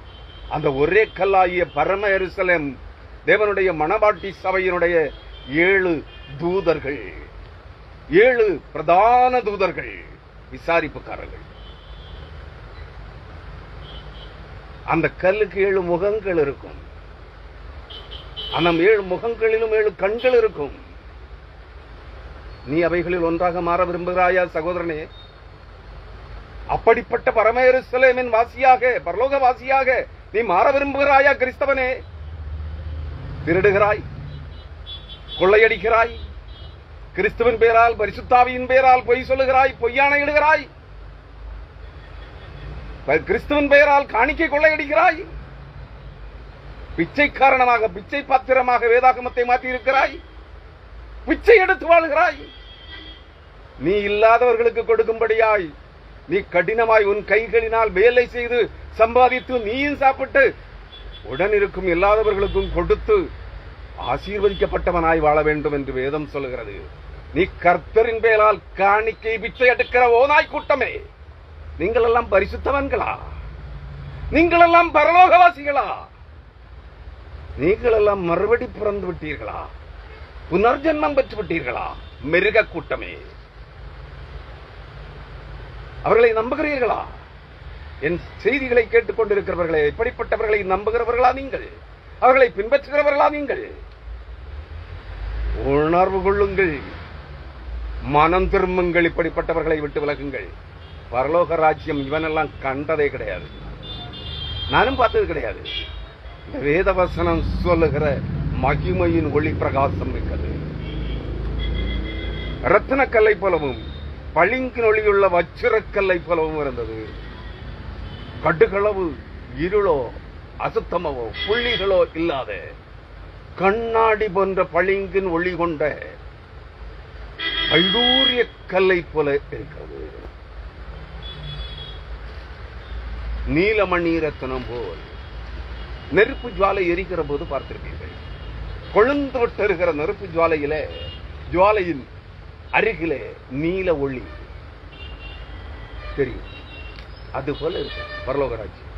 அந்த ஒரே கல்லாகிய பரம எருசலேம் தேவனுடைய மணவாட்டி சபையினுடைய 7 தூதர்கள், 7 பிரதான தூதர்கள், விசாரிப்புக்காரர்கள். அந்த கல்லுக்கு 7 முகங்கள் இருக்கும். அந்த 7 முகங்களிலும் 7 கண்கள் இருக்கும். நீ அவைகளில் ஒன்றாக மாற விரும்புகிறாயா சகோதரனே? அப்படிப்பட்ட பரம எருசலேமின் வாசியாக, பரலோக வாசியாக நீ மாற விரும்புகிறாயா கிறிஸ்தவனே? திருடுகிறாய், கொள்ளையடிக்கிறாய், கிறிஸ்துவின் பேரால் பரிசுத்தாவியின் பேரால் பொய் சொல்லுகிறாய், பொய்யாணையிடுகிறாய், கிறிஸ்துவின் பெயரால் காணிக்கை கொள்ளையடிக்கிறாய், பிச்சை காரணமாக பிச்சை பாத்திரமாக வேதாகமத்தை மாற்றி இருக்கிறாய், பிச்சை எடுத்து வாழ்கிறாய். நீ இல்லாதவர்களுக்கு கொடுக்கும்படியாய் நீ கடினமாய் உன் கைகளினால் வேலை செய்து சம்பாதித்து நீயும் சாப்பிட்டு உடன் இருக்கும் இல்லாதவர்களுக்கும் கொடுத்து ஆசீர்வதிக்கப்பட்டவனாய் வாழ வேண்டும் என்று வேதம் சொல்லுகிறது. நீ கர்த்தரின் பெயரால் காணிக்கை பிச்சை எடுக்கிற ஓநாய் கூட்டமே, நீங்கள் எல்லாம் பரிசுத்தவன்களா? நீங்கள் எல்லாம் பரலோகவாசிகளா? நீங்கள் எல்லாம் மறுபடி பிறந்து விட்டீர்களா? புனர்ஜன்மம் பெற்று விட்டீர்களா? மிருக கூட்டமே, அவர்களை நம்புகிறீர்களா? என் செய்திகளை கேட்டுக் கொண்டிருக்கிறவர்களே, இப்படிப்பட்டவர்களை நம்புகிறவர்களா நீங்கள்? அவர்களை பின்பற்றுகிறவர்களா நீங்கள்? உணர்வு கொள்ளுங்கள், மனம் திரும்புங்கள், இப்படிப்பட்டவர்களை விட்டு விலகுங்கள். பரலோக ராஜ்யம் இவனெல்லாம் கண்டதே கிடையாது, நானும் பார்த்தது கிடையாது. இந்த வேதவசனம் சொல்லுகிற மகிமையின் ஒளி பிரகாசம் மிக்கது. ரத்தினக்கல்லை போலவும் பளிங்கின் ஒளியுள்ள வச்சிரக்கல்லை போலவும் இருந்தது. கடுகளவு இருளோ அசுத்தமோ புள்ளிகளோ இல்லாத கண்ணாடி போன்ற பளிங்கின் ஒளி கொண்ட ஐடூரிய கல்லை போல இருக்கிறது. நீலமணி ரத்தனம் போல் நெருப்பு ஜுவாலை எரிக்கிற போது பார்த்திருப்பீர்கள். கொழுந்து விட்டிருக்கிற நெருப்பு ஜுவாலையின் அருகிலே நீல ஒளி தெரியும். அது போல இருக்கு பரலோகராஜ்யம்.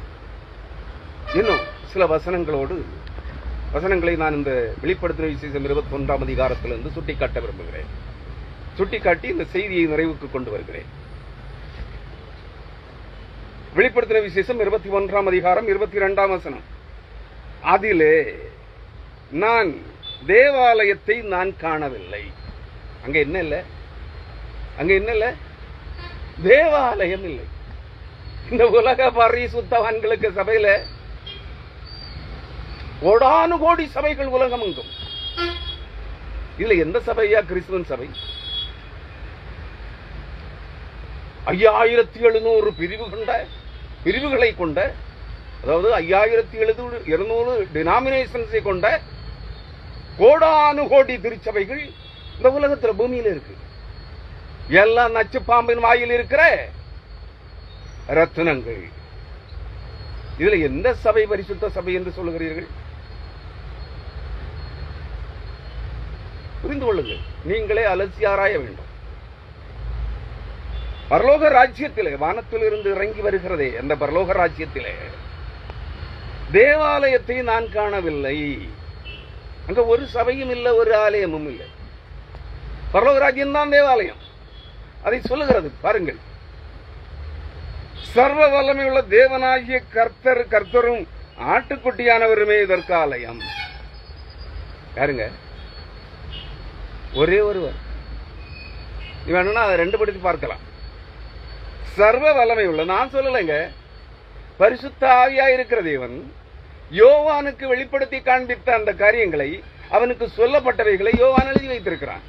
இன்னும் சில வசனங்களை நான் இந்த வெளிப்படுத்தின விசேஷம் 21ஆம் அதிகாரத்திலிருந்து சுட்டிக்காட்ட விரும்புகிறேன். சுட்டிக்காட்டி இந்த செய்தியை நிறைவுக்கு கொண்டு வருகிறேன். வெளிப்படுத்தின விசேஷம் 21ஆம் அதிகாரம் 22ஆம் வசனம். அதிலே நான் தேவாலயத்தை நான் காணவில்லை. அங்க என்ன இல்ல? தேவாலயம் இல்லை. இந்த உலக பரிசுத்தவான்களுக்கு சபையில கோடானு கோடி சபைகள் உலகம் எங்கும். இதுல எந்த சபையா? கிறிஸ்துவன் சபை. 5700 பிரிவுகளை கொண்ட, அதாவது 5700 டினாமினேஷன்ஸை கொண்ட கோடானு கோடி திருச்சபைகள் இந்த உலகத்தில் பூமியில இருக்கு. எல்லாம் நச்சு பாம்பின் வாயில் இருக்கிற ரத்தினங்கள். இதுல எந்த சபை பரிசுத்த சபை என்று சொல்லுகிறீர்கள்? புரிந்து கொள்ளுங்கள், நீங்களே அலசி ஆராய வேண்டும். பரலோக ராஜ்யத்திலே, வானத்திலிருந்து இறங்கி வருகிறதே அந்த பரலோக ராஜ்யத்திலே தேவாலயத்தை நான் காணவில்லை. அங்க ஒரு சபையும் இல்லை, ஒரு ஆலயமும் இல்லை. பரலோக ராஜ்யம் தான் தேவாலயம். அதை சொல்லுகிறது பாருங்கள். சர்வ வல்லமையுள்ள தேவனாகிய கர்த்தரும் ஆட்டுக்குட்டியானவருமே இதற்கு ஆலயம். யாருங்க? ஒரே ஒருவர். நீ வேணும்னா அதை 2 படுத்தி பார்க்கலாம். சர்வ வல்லமை உள்ள, நான் சொல்லலைங்க, பரிசுத்த ஆவியா இருக்கிற தேவன் யோவானுக்கு வெளிப்படுத்தி காண்பித்த அந்த காரியங்களை, அவனுக்கு சொல்லப்பட்டவைகளை யோவான் எழுதி வைத்திருக்கிறான்.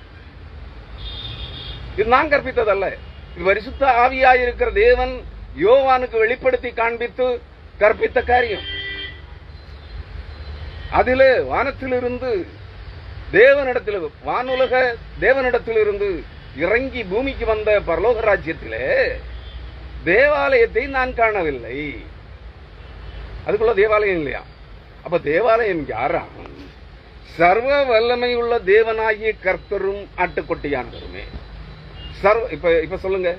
இது நான் கற்பித்ததல்ல. இது பரிசுத்த ஆவியா இருக்கிற தேவன் யோவானுக்கு வெளிப்படுத்தி காண்பித்து கற்பித்த காரியம். அதிலே வானத்திலிருந்து தேவனிடத்தில், வானுலக தேவனிடத்திலிருந்து இறங்கி பூமிக்கு வந்த பரலோக ராஜ்யத்திலே தேவாலயத்தை நான் காணவில்லை. அதுக்குள்ள தேவாலயம் இல்லையா? அப்ப தேவாலயம் யாரா? சர்வ வல்லமை உள்ள தேவனாகிய கர்த்தரும் ஆட்டுக்குட்டியானவருமே. இப்ப சொல்லுங்க,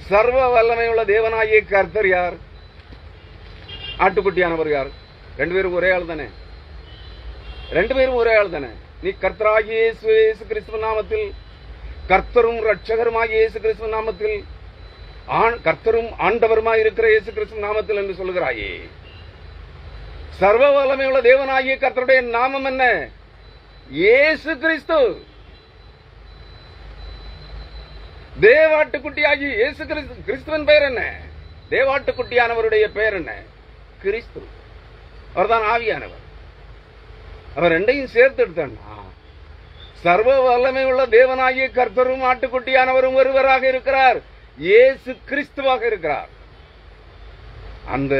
சர்வ வல்லமை உள்ள தேவனாகிய கர்த்தர் யார்? ஆட்டுக்குட்டியானவர் யார்? ரெண்டு பேரும் ஒரே ஆள் தானே? ரெண்டு பேரும் ஒரே ஆள் தானே? நீ கர்த்தராகிய இயேசு கிறிஸ்துவ நாமத்தில், கர்த்தரும் ரட்சகருமாகிய இயேசு கிறிஸ்துவ நாமத்தில், கர்த்தரும் ஆண்டவருமாய் இருக்கிற இயேசு கிறிஸ்துவ நாமத்தில் என்று சொல்லுகிறாயே. சர்வ வல்லமை உள்ள தேவனாகிய கர்த்தருடைய நாமம் என்ன? இயேசு கிறிஸ்து. தேவாட்டுக்குட்டியாகி இயேசு கிறிஸ்துவின் பெயர் என்ன? தேவாட்டுக்குட்டியானவருடைய பெயர் என்ன? கிறிஸ்து. அவர்தான் ஆவியானவர். அவர் ரெண்டையும் சேர்த்து எடுத்தான்னா சர்வ வல்லமை உள்ள தேவனாகிய கர்த்தரும் ஆட்டுக்குட்டியானவரும் ஒருவராக இருக்கிறார். இயேசு கிறிஸ்துவாக இருக்கிறார். அந்த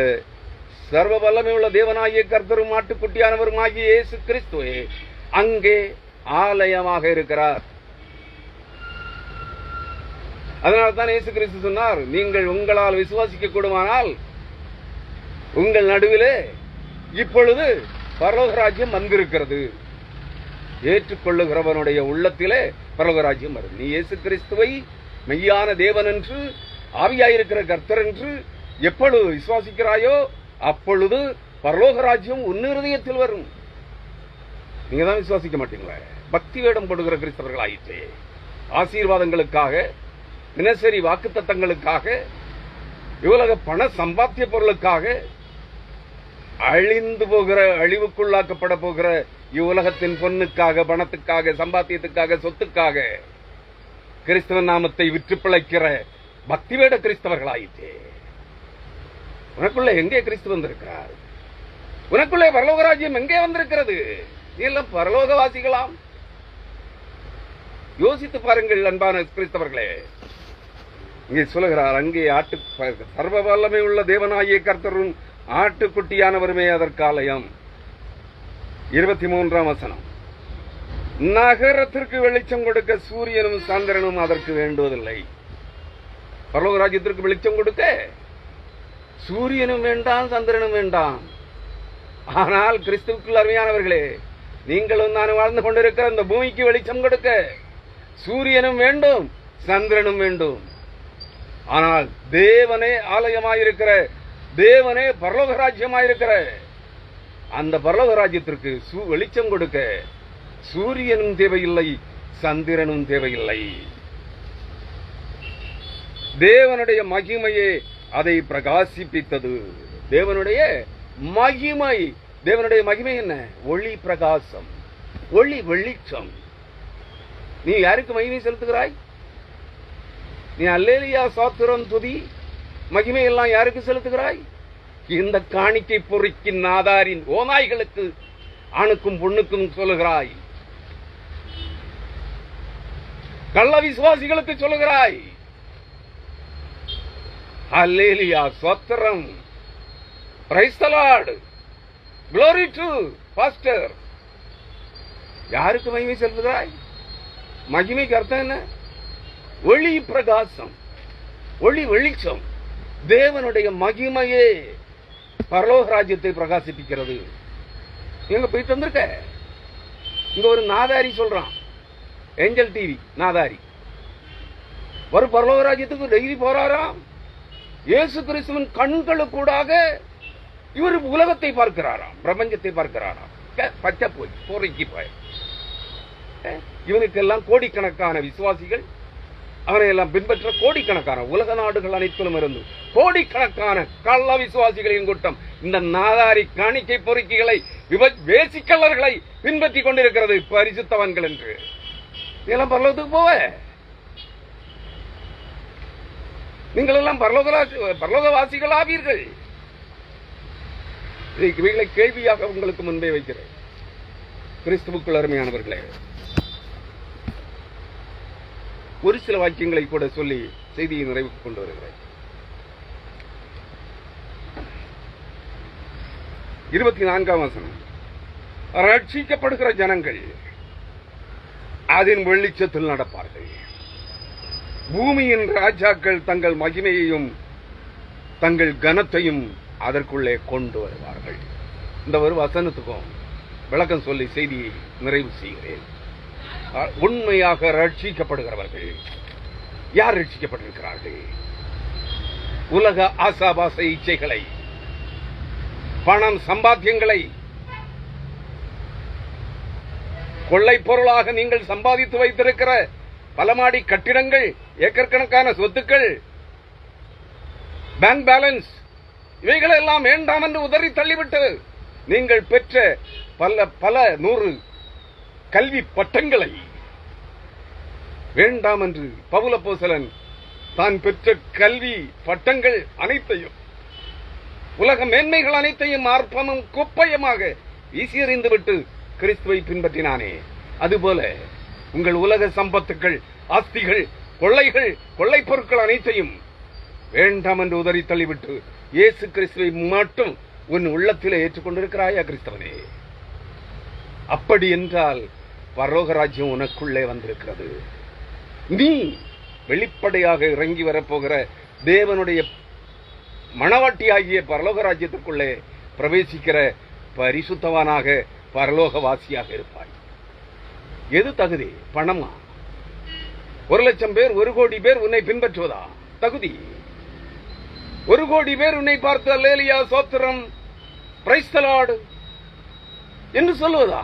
சர்வ வல்லமை உள்ள தேவனாகிய கர்த்தரும் ஆட்டுக்குட்டியானவரும் ஆகிய இயேசு கிறிஸ்துவே அங்கே ஆலயமாக இருக்கிறார். அதனால்தான் இயேசு கிறிஸ்து சொன்னார், நீங்கள் உங்களால் விசுவாசிக்க கூடுமானால் உங்கள் நடுவிலே இப்பொழுது பரலோக ராஜ்யம் வந்திருக்கிறது. ஏற்றுக்கொள்ளுகிறவனுடைய உள்ளத்திலே பரலோக ராஜ்யம் வரும். நீ இயேசு கிறிஸ்துவை மெய்யான தேவன் என்று, ஆவியாயிருக்கிற கர்த்தர் என்று எப்பொழுது விசுவாசிக்கிறாயோ அப்பொழுது பரலோக ராஜ்யம் உன் இருதயத்தில் வரும். நீங்க தான் விசுவாசிக்க மாட்டீங்களா? பக்தி வேடம் போடுகிற கிறிஸ்தவர்கள் ஆயிற்றே. ஆசீர்வாதங்களுக்காக, தினசரி வாக்குத்தத்தங்களுக்காக, இவ்வுலக பண சம்பாத்திய பொருளுக்காக, அழிந்து போகிற, அழிவுக்குள்ளாக்கப்பட போகிற இவ்வுலகத்தின் பொண்ணுக்காக, பணத்துக்காக, சம்பாத்தியத்துக்காக, சொத்துக்காக கிறிஸ்தவ நாமத்தை விற்று பிழைக்கிற பக்தி வேட கிறிஸ்தவர்கள் ஆயிற்றே. உனக்குள்ள எங்கே கிறிஸ்து வந்திருக்கிறார்? உனக்குள்ளே பரலோக ராஜ்யம் எங்கே வந்திருக்கிறது? எல்லாம் பரலோகவாசிகளாம். யோசித்து பாருங்கள் அன்பான கிறிஸ்தவர்களே. இங்கே சொல்லுகிறார், அங்கே சர்வ வல்லமை உள்ள தேவனாகிய கர்த்தரும் ஆட்டுக்குட்டியானவருமே அதற்காலயம். 23ஆம் வசனம். நகரத்திற்கு வெளிச்சம் கொடுக்க சூரியனும் சந்திரனும் அதற்கு வேண்டுவதில்லை. பரலோக ராஜ்யத்திற்கு வெளிச்சம் கொடுக்க சூரியனும் வேண்டாம், சந்திரனும் வேண்டாம். ஆனால் கிறிஸ்துவுக்குள் அருமையானவர்களே, நீங்களும் நான் வாழ்ந்து கொண்டிருக்கிற இந்த பூமிக்கு வெளிச்சம் கொடுக்க சூரியனும் வேண்டும், சந்திரனும் வேண்டும். ஆனால் தேவனே ஆலயமாயிருக்கிற, தேவனே பரலோக ராஜ்யமாயிருக்கிற அந்த பரலோக ராஜ்யத்திற்கு வெளிச்சம் கொடுக்க சூரியனும் தேவையில்லை, சந்திரனும் தேவையில்லை. தேவனுடைய மகிமையே அதை பிரகாசிப்பித்தது. தேவனுடைய மகிமை. தேவனுடைய மகிமை என்ன? ஒளி பிரகாசம், ஒளி வெளிச்சம். நீ யாருக்கு மகிமை செலுத்துகிறாய்? நீ அல்லேலியா சாத்திரம் துதி மகிமை எல்லாம் யாருக்கு செலுத்துகிறாய்? இந்த காணிக்கை பொறிக்கின் நாதாரின் ஓநாய்களுக்கு, ஆணுக்கும் பொண்ணுக்கும் சொல்லுகிறாய். கள்ள விசுவாசிகளுக்கு சொல்லுகிறாய். அல்லேலியா ஸ்தோத்திரம், praise the Lord, glory to pastor. யாருக்கு மகிமை செலுத்துகிறாய்? மகிமைக்கு அர்த்தம் என்ன? ஒளி பிரகாசம், ஒளி வெளிச்சம். தேவனுடைய மகிமையே பரலோக ராஜ்யத்தை பிரகாசிப்பிக்கிறது. எங்க போயிட்டு வந்திருக்க? இங்க ஒரு நாதாரி சொல்றான், ஏஞ்சல் டிவி நாதாரி, ஒரு பரலோக ராஜ்யத்துக்கு டெய்லி போறாராம். இயேசு கிறிஸ்துவின் கண்களுக்கூடாக இவர் உலகத்தை பார்க்கிறாராம், பிரபஞ்சத்தை பார்க்கிறாராம். பச்சை போய் பொறுக்கி போய் இவனுக்கெல்லாம் கோடிக்கணக்கான விசுவாசிகள், அவனை எல்லாம் பின்பற்ற கோடிக்கணக்கான உலக நாடுகள் அனைத்திலும் இருந்து கோடிக்கணக்கான கள்ள விசுவாசிகளின் கூட்டம் இந்த நாதாரி காணிக்கை பொறுக்கிகளை, வேசிக்கல்லர்களை பின்பற்றி கொண்டிருக்கிறது பரிசுத்தவன்கள் என்று. நீங்களாம் பரலோகத்துக்கு போவ, நீங்கள் எல்லாம் பரலோகவாசிகள் ஆவீர்கள். இவைகளை கேள்வியாக உங்களுக்கு முன்பே வைக்கிறேன். கிறிஸ்துவுக்குள் அருமையானவர்களே, ஒரு சில வாக்கியங்களை கூட சொல்லி செய்தியை நிறைவுக்கு கொண்டு வருகிறேன். 24ஆம் வசனம். ரட்சிக்கப்படுகிற ஜனங்கள் அதன் வெளிச்சத்தில் நடப்பார்கள். பூமியின் ராஜாக்கள் தங்கள் மகிமையையும் தங்கள் கனத்தையும் அதற்குள்ளே கொண்டு வருவார்கள். இந்த ஒரு வசனத்துக்கும் விளக்கம் சொல்லி செய்தியை நிறைவு செய்கிறேன். உண்மையாக ரட்சிக்கப்படுகிறவர்கள் யார் ரட்சிக்கப்பட்டிருக்கிறார்கள்? உலக ஆசாபாச இச்சைகளை, பணம் சம்பாத்தியங்களை, கொள்ளை பொருளாக நீங்கள் சம்பாதித்து வைத்திருக்கிற பல மாடி கட்டிடங்கள், ஏக்கர் கணக்கான சொத்துக்கள், பேங்க் பேலன்ஸ், இவைகளை எல்லாம் வேண்டாம் என்று உதறி தள்ளிவிட்டு நீங்கள் பெற்ற பல 100 கல்வி பட்டங்களை வேண்டாம் என்று பவுல் அப்போஸ்தலன் தான் பெற்ற கல்வி பட்டங்கள் அனைத்தையும், உலக மேன்மைகள் அனைத்தையும் அற்பமும் குப்பையுமாக வீசி எறிந்துவிட்டு கிறிஸ்துவை பின்பற்றினானே, அதுபோல உங்கள் உலக சம்பத்துக்கள், ஆஸ்திகள், கொள்ளைகள், கொள்ளை பொருட்கள் அனைத்தையும் வேண்டாம் என்று உதறி தள்ளிவிட்டு இயேசு கிறிஸ்துவை மட்டும் உன் உள்ளத்திலே ஏற்றுக்கொண்டிருக்கிறாயா கிறிஸ்தவனே? அப்படி என்றால் பரலோக ராஜ்யம் உனக்குள்ளே வந்திருக்கிறது. நீ வெளிப்படையாக இறங்கி வரப்போகிற தேவனுடைய மணவாட்டியாகிய பரலோக ராஜ்யத்திற்குள்ளே பிரவேசிக்கிற பரிசுத்தவானாக பரலோகவாசியாக இருப்பாய். எது தகுதி? பணமா? 1,00,000 பேர் 1 கோடி பேர் உன்னை பின்பற்றுவதா தகுதி? 1 கோடி பேர் உன்னை பார்த்து அல்லேலூயா ஸ்தோத்திரம் பிரைஸ் தி லார்ட் என்று சொல்லுவதா?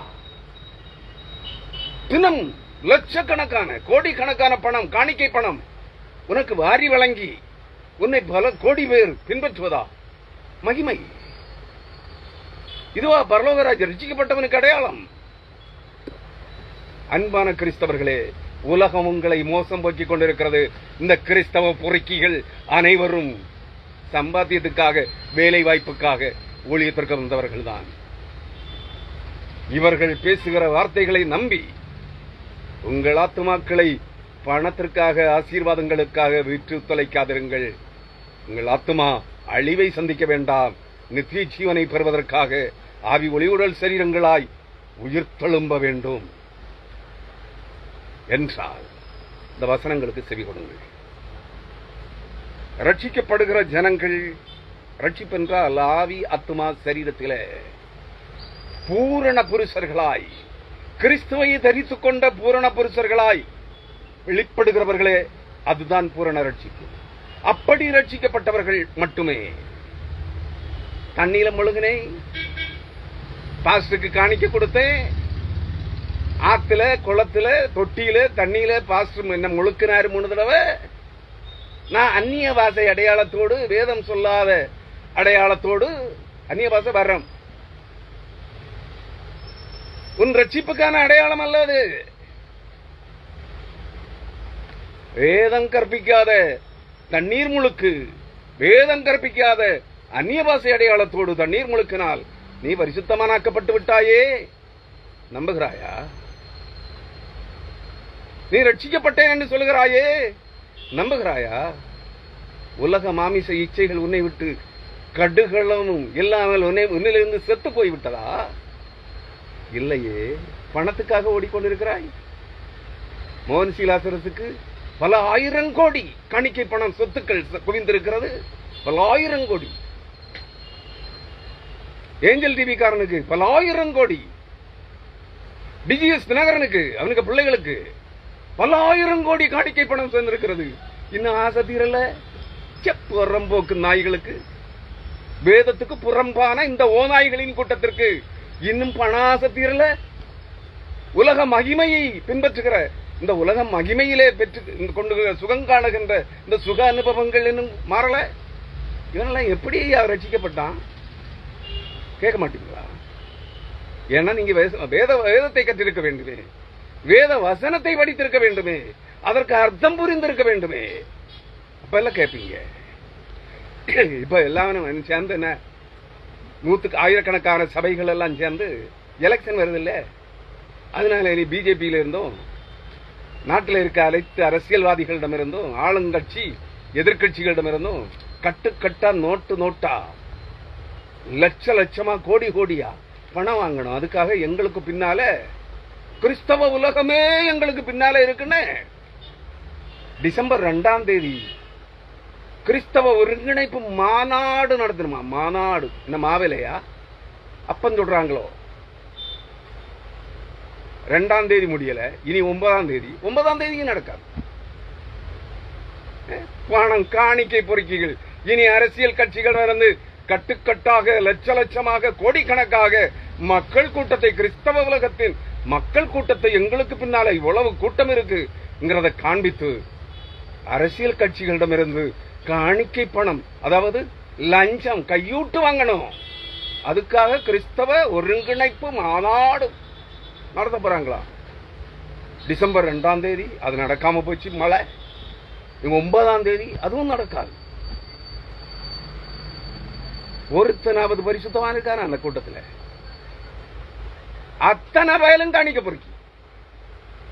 தினம் லட்சக்கணக்கான கோடிக்கணக்கான பணம், காணிக்கை பணம் உனக்கு வாரி வழங்கி உன்னை பல கோடி பேர் பின்பற்றுவதா மகிமை? இதுவா பரலோகராஜ் ரட்சிக்கப்பட்டவனுக்கு அடையாளம்? அன்பான கிறிஸ்தவர்களே, உலகம் உங்களை மோசம் போக்கிக் கொண்டிருக்கிறது. இந்த கிறிஸ்தவ பொறுக்கிகள் அனைவரும் சம்பாத்தியத்துக்காக, வேலை வாய்ப்புக்காக ஊழியத்திற்கு வந்தவர்கள் தான். இவர்கள் பேசுகிற வார்த்தைகளை நம்பி உங்கள் ஆத்துமாக்களை பணத்திற்காக, ஆசீர்வாதங்களுக்காக விற்று தொலைக்காதிருங்கள். உங்கள் ஆத்துமா அழிவை சந்திக்க வேண்டாம், நித்திய ஜீவனை பெறுவதற்காக ஆவி ஒளிவுடல் சரீரங்களாய் உயிர்த்தெழும்ப வேண்டும் என்றால் இந்த வசனங்களுக்கு செவி கொடுங்கள். ரட்சிக்கப்படுகிற ஜனங்கள், ரட்சிப்பென்றால் ஆவி ஆத்துமா சரீரத்திலே பூரண புருஷர்களாய், கிறிஸ்துவை தரித்துக் கொண்ட பூரண புருஷர்களாய் வெளிப்படுகிறவர்களே, அதுதான் பூரண ரட்சிப்பு. அப்படி ரட்சிக்கப்பட்டவர்கள் மட்டுமே தண்ணீர முழுகினேன், பாஸ்டருக்கு காணிக்க கொடுத்தேன், ஆத்துல குளத்துல தொட்டியில தண்ணியில பாஸ்டர் என்ன முழுக்கினாரு 3 தடவை, நான் அந்நிய பாஷை அடையாளத்தோடு, வேதம் சொல்லாத அடையாளத்தோடு அந்நிய பாஷை வர்றோம். உன் ரட்சிப்புக்கான அடையாளம் அல்லது. வேதம் கற்பிக்காத தண்ணீர் முழுக்கு, வேதம் கற்பிக்காத அந்நிய பாஷை அடையாளத்தோடு தண்ணீர் முழுக்கினால் நீ பரிசுத்தமானாக்கப்பட்டு விட்டாயே. நம்புகிறாயா? நீ ரட்சிக்கப்பட்டேன் என்று சொல்லுகிறாயே, நம்புகிறாயா? உலக மாமிச இச்சைகள் உன்னை விட்டு கடுகளவும் இல்லாமல் உன்னிலிருந்து செத்து போய்விட்டதா? இல்லையே, பணத்துக்காக ஓடிக்கொண்டிருக்கிறாய். மோகன் சீலாசரத்துக்கு பல 1000 கோடி காணிக்கை பணம் சொத்துக்கள் குவிந்திருக்கிறது, பல 1000 கோடி. ஏஞ்சல் டிவி காரனுக்கு பல 1000 கோடி. டிஜிஎஸ் தினகரனுக்கு, அவனுக்கு பிள்ளைகளுக்கு பல 1000 கோடி காணிக்கை பணம் சேர்ந்திருக்கிறது. இன்னும் ஆசை தீரல. புறம்போக்கு நாய்களுக்கு, வேதத்துக்கு புறம்பான இந்த ஓநாய்களின் கூட்டத்திற்கு இன்னும் பண ஆசை தீரல. உலக மகிமையை பின்பற்றுகிற, இந்த உலக மகிமையிலே பெற்று கொண்டு சுகம் காணுகின்ற இந்த சுக அனுபவங்கள் இன்னும் மாறல. இவனெல்லாம் எப்படி ரட்சிக்கப்பட்டான்? கேட்க மாட்டீங்களா? ஏன்னா நீங்க வேதத்தை கற்றிருக்க வேண்டுமே, வேத வசனத்தை படித்திருக்க வேண்டுமே, அதற்கு அர்த்தம் புரிந்திருக்க வேண்டுமே. அப்ப எல்லாம் கேட்பீங்க. இப்ப எல்லாம் சேர்ந்து என்ன 100க்கு ஆயிரக்கணக்கான சபைகள் எல்லாம் சேர்ந்து எலெக்ஷன் வருது இல்ல, அதனால நீ பிஜேபியில இருந்தும் நாட்டில் இருக்க அனைத்து அரசியல்வாதிகளிடமிருந்தும் ஆளுங்கட்சி எதிர்கட்சிகளிடமிருந்தும் கட்டுக்கட்டா நோட்டு நோட்டா லட்ச லட்சமா கோடி கோடியா பணம் வாங்கணும். அதுக்காக எங்களுக்கு பின்னால கிறிஸ்தவ உலகமே எங்களுக்கு பின்னால இருக்குன்னு டிசம்பர் 2ஆம் தேதி கிறிஸ்தவ ஒருங்கிணைப்பு மாநாடு நடத்தணுமா? மாநாடு இந்த மாவிலையா அப்பம் சொல்றாங்களோ? 2ஆம் தேதி முடியல, இனி 9ஆம் தேதி நடக்காது. பணம், காணிக்கை பொறுக்கிகள், இனி அரசியல் கட்சிகள் வந்து கட்டுக்கட்டாக லட்சமாக கோடிக்கணக்காக மக்கள் கூட்டத்தை, கிறிஸ்தவ உலகத்தின் மக்கள் கூட்டத்தை, எங்களுக்கு பின்னால இவ்வளவு கூட்டம் இருக்குங்கிறத காண்பித்து அரசியல் கட்சிகளிடமிருந்து காணிக்கை பணம், அதாவது லஞ்சம், கையூட்டு வாங்கணும். அதுக்காக கிறிஸ்தவ ஒருங்கிணைப்பு மாநாடு நடத்த போறாங்களா? டிசம்பர் 2ஆம் தேதி அது நடக்காம போச்சு, மழை. 9ஆம் தேதி அதுவும் நடக்காது. ஒருத்தனாவது பரிசுத்தமான இருக்கான அந்த கூட்டத்தில்? அத்தனை பயலும் காணிக்க பொறுக்கி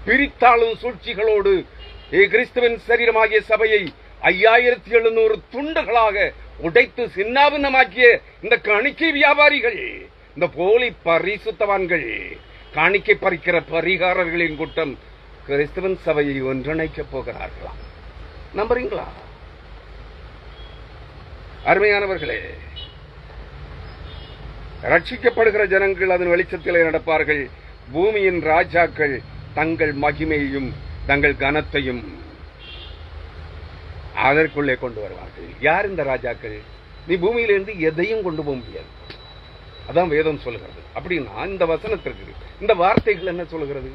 பிரித்தாளும் சூழ்ச்சிகளோடு கிறிஸ்துவின் சரீரமாகிய சபையை 5700 துண்டுகளாக உடைத்து சின்னாபின்னமாக்கிய இந்த காணிக்கை வியாபாரிகள், இந்த போலி பரிசுத்தவான்கள், காணிக்கை பறிக்கிற பரிகாரர்களின் கூட்டம் கிறிஸ்துவின் சபையை ஒன்றிணைக்கப் போகிறார்களா? நம்புறீங்களா? அருமையானவர்களே, ரட்சிக்கப்படுகிற ஜனங்கள் அதன் வெளிச்சத்திலே நடப்பார்கள். பூமியின் ராஜாக்கள் தங்கள் மகிமையையும் தங்கள் கனத்தையும் அதற்குள்ளே கொண்டு வருவார்கள். யார் இந்த ராஜாக்கள்? நீ பூமியிலிருந்து எதையும் கொண்டு போக முடியாது, அதான் வேதம் சொல்லுகிறது. அப்படின்னா இந்த வசனத்திற்கு, இந்த வார்த்தைகள் என்ன சொல்லுகிறது?